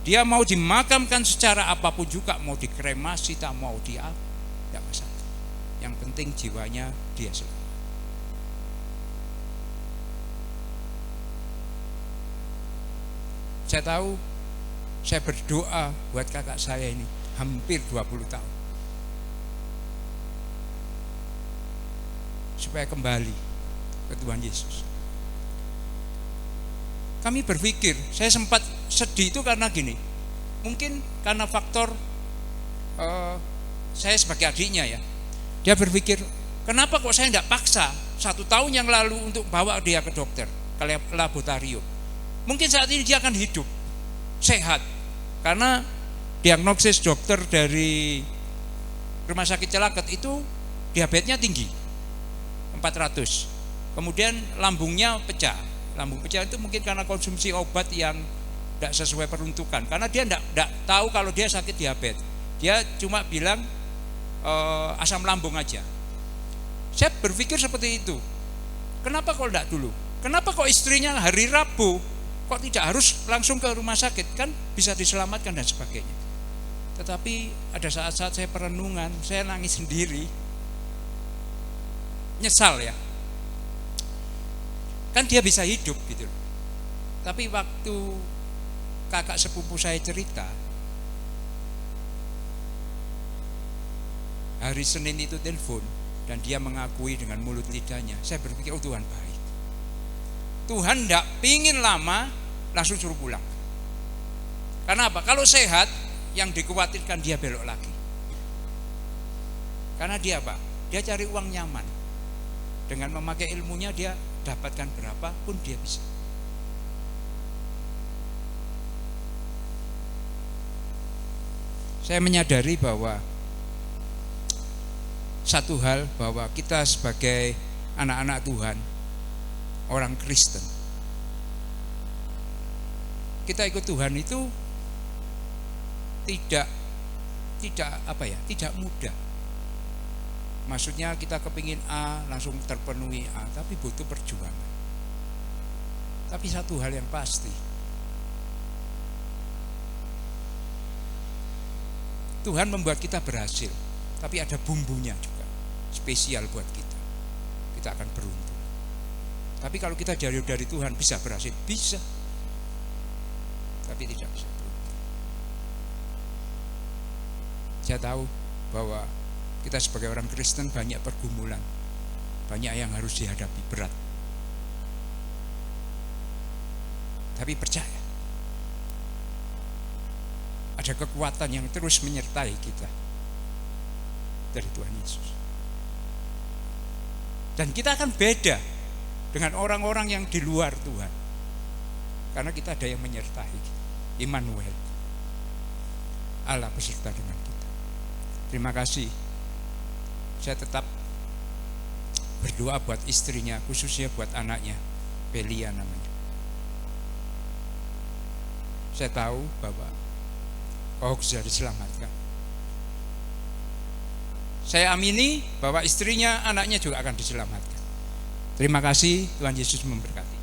Dia mau dimakamkan secara apapun juga, mau dikremasi, tak mau tidak masalah. Yang penting jiwanya dia selamat. Saya tahu, saya berdoa buat kakak saya ini hampir 20 tahun. Supaya kembali ke Tuhan Yesus. Kami berpikir, saya sempat sedih itu karena gini, mungkin karena faktor saya sebagai adiknya ya. Dia berpikir, kenapa kok saya tidak paksa 1 tahun yang lalu untuk bawa dia ke dokter, ke laboratorium. Mungkin saat ini dia akan hidup, sehat. Karena diagnosis dokter dari Rumah Sakit Celaket itu diabetesnya tinggi. 400. Kemudian lambungnya pecah. Lambung pecah itu mungkin karena konsumsi obat yang tidak sesuai peruntukan. Karena dia tidak tahu kalau dia sakit diabetes. Dia cuma bilang asam lambung aja. Saya berpikir seperti itu. Kenapa kok tidak dulu? Kenapa kok istrinya hari Rabu kok tidak harus langsung ke rumah sakit? Kan bisa diselamatkan dan sebagainya. Tetapi ada saat-saat saya perenungan, saya nangis sendiri. Nyesal ya, kan dia bisa hidup gitu. Tapi waktu kakak sepupu saya cerita, hari Senin itu telepon dan dia mengakui dengan mulut lidahnya, saya berpikir, oh Tuhan baik. Tuhan tidak pingin lama langsung suruh pulang. Karena apa? Kalau sehat yang dikhawatirkan dia belok lagi. Karena dia apa? Dia cari uang nyaman. Dengan memakai ilmunya dia dapatkan berapa pun dia bisa. Saya menyadari bahwa satu hal, bahwa kita sebagai anak-anak Tuhan, orang Kristen, kita ikut Tuhan itu tidak mudah. Maksudnya kita kepingin A langsung terpenuhi A, tapi butuh perjuangan. Tapi satu hal yang pasti, Tuhan membuat kita berhasil, tapi ada bumbunya juga spesial buat kita. Kita akan beruntung. Tapi kalau kita jauh dari Tuhan bisa berhasil, bisa, tapi tidak bisa beruntung. Saya tahu bahwa kita sebagai orang Kristen banyak pergumulan, banyak yang harus dihadapi berat. Tapi percaya, ada kekuatan yang terus menyertai kita dari Tuhan Yesus. Dan kita akan beda dengan orang-orang yang di luar Tuhan, karena kita ada yang menyertai, Immanuel, Allah beserta dengan kita. Terima kasih. Saya tetap berdoa buat istrinya, khususnya buat anaknya, Pelia namanya. Saya tahu bahwa kau sudah diselamatkan. Saya amini bahwa istrinya, anaknya juga akan diselamatkan. Terima kasih, Tuhan Yesus memberkati.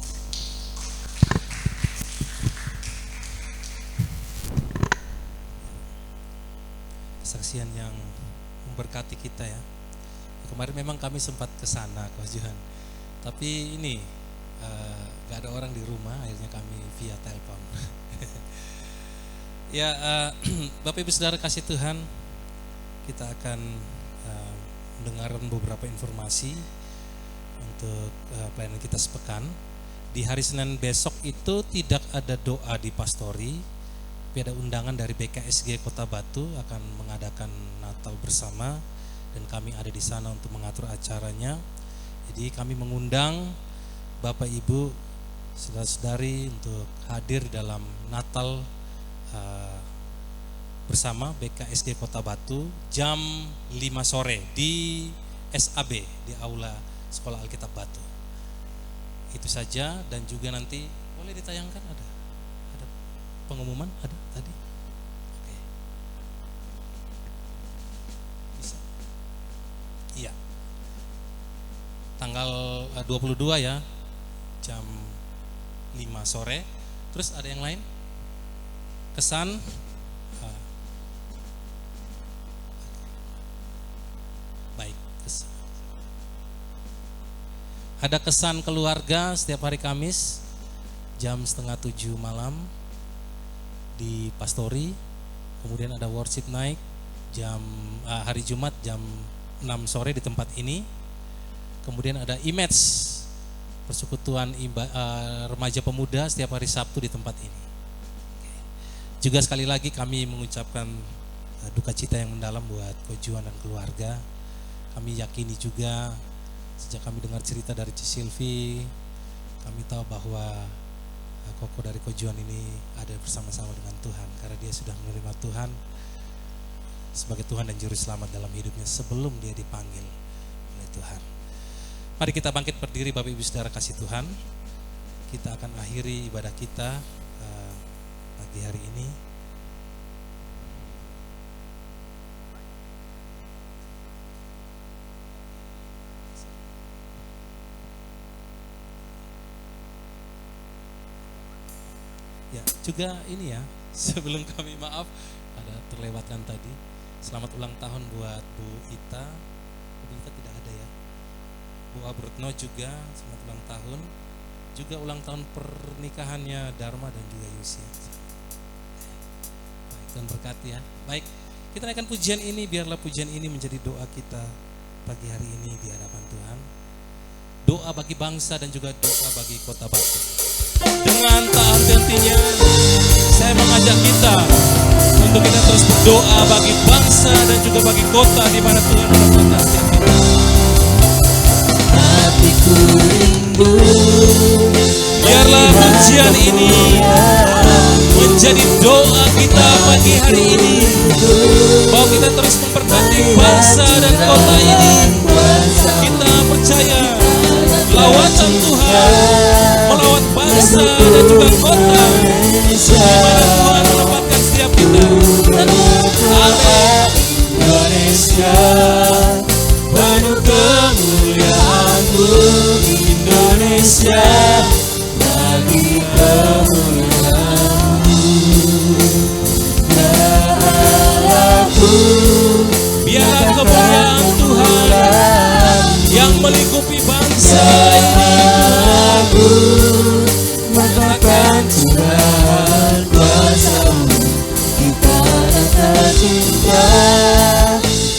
Kesaksian yang memberkati kita ya. Kemarin memang kami sempat ke sana, Coach Johan. Tapi ini gak ada orang di rumah, akhirnya kami via telepon. Ya, Bapak Ibu Saudara kasih Tuhan, kita akan mendengarkan beberapa informasi untuk pelayanan kita sepekan. Di hari Senin besok itu tidak ada doa di pastori, tapi ada undangan dari BKSG Kota Batu akan mengadakan Natal bersama, dan kami ada di sana untuk mengatur acaranya. Jadi kami mengundang Bapak Ibu, saudara-saudari untuk hadir dalam Natal bersama BKSG Kota Batu jam 5 sore di SAB, di Aula Sekolah Alkitab Batu. Itu saja, dan juga nanti boleh ditayangkan, ada pengumuman ada tadi. Oke. Bisa. Iya. Tanggal 22 ya, jam 5 sore. Terus ada yang lain? Kesan baik, kesan. Ada kesan keluarga setiap hari Kamis jam 6:30 malam di pastori. Kemudian ada worship night jam hari Jumat jam 6 sore di tempat ini. Kemudian ada image persekutuan remaja pemuda setiap hari Sabtu di tempat ini. Juga sekali lagi kami mengucapkan duka cita yang mendalam buat Coach Johan dan keluarga. Kami yakini juga sejak kami dengar cerita dari Ci Silvi, kami tahu bahwa Koko dari Coach Johan ini ada bersama-sama dengan Tuhan, karena dia sudah menerima Tuhan sebagai Tuhan dan Juru Selamat dalam hidupnya sebelum dia dipanggil oleh Tuhan. Mari kita bangkit berdiri, Bapak Ibu Saudara kasih Tuhan. Kita akan akhiri ibadah kita pagi hari ini. Ya, juga ini ya, sebelum kami maaf, ada terlewatkan tadi. Selamat ulang tahun buat Bu Ita. Bu Ita tidak ada ya. Bu Abrutno juga selamat ulang tahun. Juga ulang tahun pernikahannya Dharma dan juga Yusi. Baik, Tuhan berkati ya. Baik, kita naikkan pujian ini, biarlah pujian ini menjadi doa kita pagi hari ini di hadapan Tuhan. Doa bagi bangsa dan juga doa bagi Kota Batu. Dengan tak henti-hentinya saya mengajak kita untuk kita terus berdoa bagi bangsa dan juga bagi kota di mana Tuhan menempatkan setiap kita. Hatiku rindu, Biarlah pujian ini menjadi doa kita pagi hari ini, bahwa kita terus memberkati bangsa dan kota ini. Kita percaya lawatan Tuhan melawat bangsa dan juga kota di mana Tuhan menempatkan setiap kita. Amin. Indonesia penuh kemuliaan-Mu, Indonesia bagi kemuliaan-Mu. Ya Allahku, Biarlah kemuliaan Tuhan yang melingkupi bangsa ini, mengatakan Tuhan kuasa-Mu, kita rasa cinta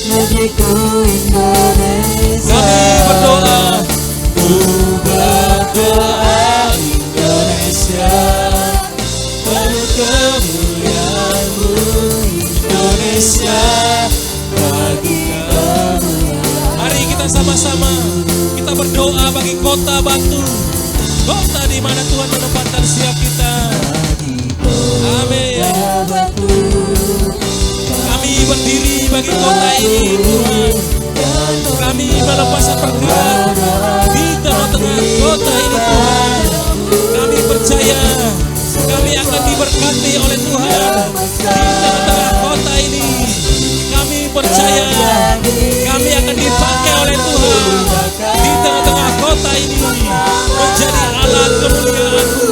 negeriku Indonesia. kami berdoa. Ku berdoa Indonesia penuh kemuliaan-Mu, Indonesia bagi kemuliaan. Mari kita sama-sama kita berdoa bagi kota Batu, kota di mana Tuhan menempatkan setiap kita. Amin. Kami berdiri bagi kota ini Tuhan. Kami melepaskan berkat di tengah-tengah kota ini Tuhan. Kami percaya kami akan diberkati oleh Tuhan di tengah-tengah kota ini. Kami percaya kami akan dipakai oleh Tuhan di tengah-tengah kota ini menjadi alat kemuliaan-Mu.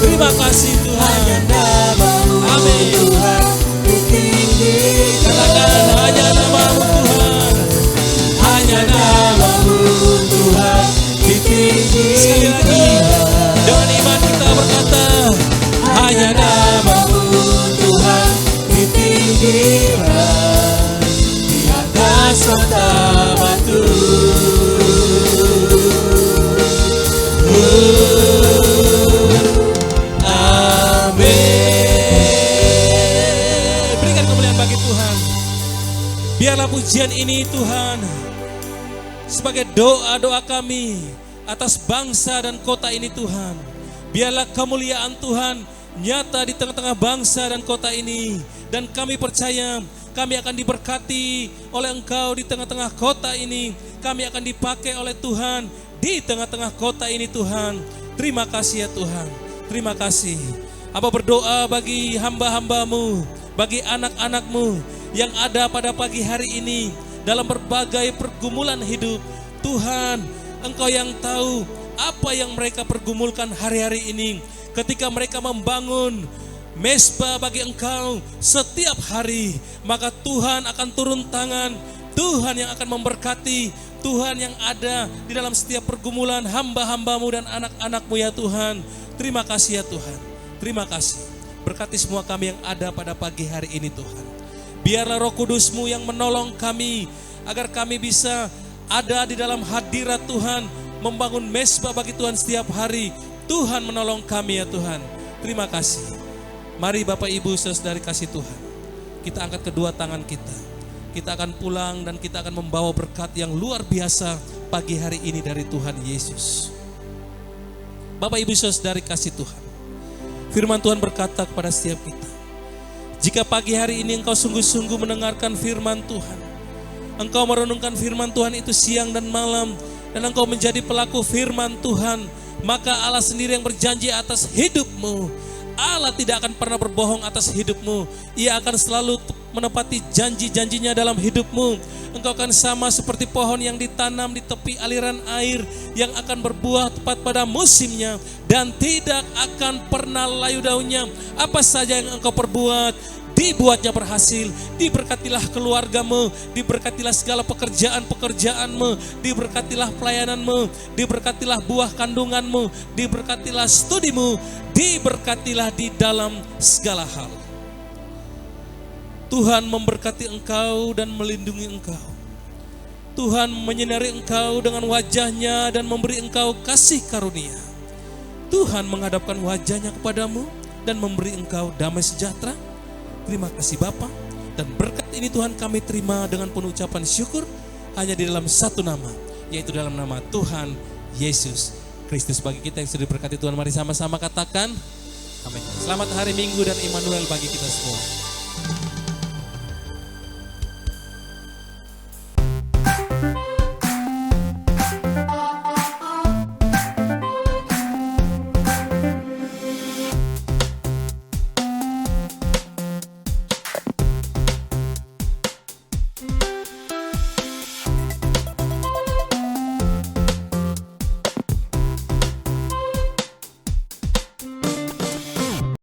Terima kasih Tuhan. Amin. Katakan hanya nama-Mu Tuhan, hanya nama-Mu Tuhan ditinggi. Sekali lagi dengan iman kita berkata, hanya nama-Mu Tuhan ditinggikan di atas kota Batu. Amin. Berikan kemuliaan bagi Tuhan. Biarlah pujian ini Tuhan sebagai doa-doa kami atas bangsa dan kota ini Tuhan. Biarlah kemuliaan Tuhan nyata di tengah-tengah bangsa dan kota ini. Dan kami percaya kami akan diberkati oleh Engkau di tengah-tengah kota ini. Kami akan dipakai oleh Tuhan di tengah-tengah kota ini Tuhan. Terima kasih ya Tuhan. Terima kasih. Apa berdoa bagi hamba-hamba-Mu, bagi anak-anak-Mu yang ada pada pagi hari ini dalam berbagai pergumulan hidup. Tuhan, Engkau yang tahu apa yang mereka pergumulkan hari-hari ini. Ketika mereka membangun mesbah bagi Engkau setiap hari, maka Tuhan akan turun tangan. Tuhan yang akan memberkati. Tuhan yang ada di dalam setiap pergumulan hamba-hamba-Mu dan anak-anak-Mu ya Tuhan. Terima kasih ya Tuhan. Terima kasih. Berkati semua kami yang ada pada pagi hari ini Tuhan. Biarlah Roh Kudus-Mu yang menolong kami agar kami bisa ada di dalam hadirat Tuhan, membangun mesbah bagi Tuhan setiap hari. Tuhan menolong kami ya Tuhan. Terima kasih. Mari Bapak Ibu saudari kasih Tuhan, kita angkat kedua tangan kita. Kita akan pulang dan kita akan membawa berkat yang luar biasa pagi hari ini dari Tuhan Yesus. Bapak Ibu saudari kasih Tuhan, firman Tuhan berkata kepada setiap kita, jika pagi hari ini engkau sungguh-sungguh mendengarkan firman Tuhan, engkau merenungkan firman Tuhan itu siang dan malam, dan engkau menjadi pelaku firman Tuhan, maka Allah sendiri yang berjanji atas hidupmu. Allah tidak akan pernah berbohong atas hidupmu. Ia akan selalu menepati janji-janjinya dalam hidupmu. Engkau akan sama seperti pohon yang ditanam di tepi aliran air, yang akan berbuah tepat pada musimnya dan tidak akan pernah layu daunnya. Apa saja yang engkau perbuat, dibuatnya berhasil. Diberkatilah keluargamu, diberkatilah segala pekerjaan-pekerjaanmu, diberkatilah pelayananmu, diberkatilah buah kandunganmu, diberkatilah studimu, diberkatilah di dalam segala hal. Tuhan memberkati engkau dan melindungi engkau. Tuhan menyinari engkau dengan wajahnya dan memberi engkau kasih karunia. Tuhan menghadapkan wajahnya kepadamu dan memberi engkau damai sejahtera. Terima kasih Bapa. Dan berkat ini Tuhan kami terima dengan penuh ucapan syukur hanya di dalam satu nama, yaitu dalam nama Tuhan Yesus Kristus. Bagi kita yang sudah diberkati Tuhan, mari sama-sama katakan amin. Selamat hari Minggu dan Immanuel bagi kita semua.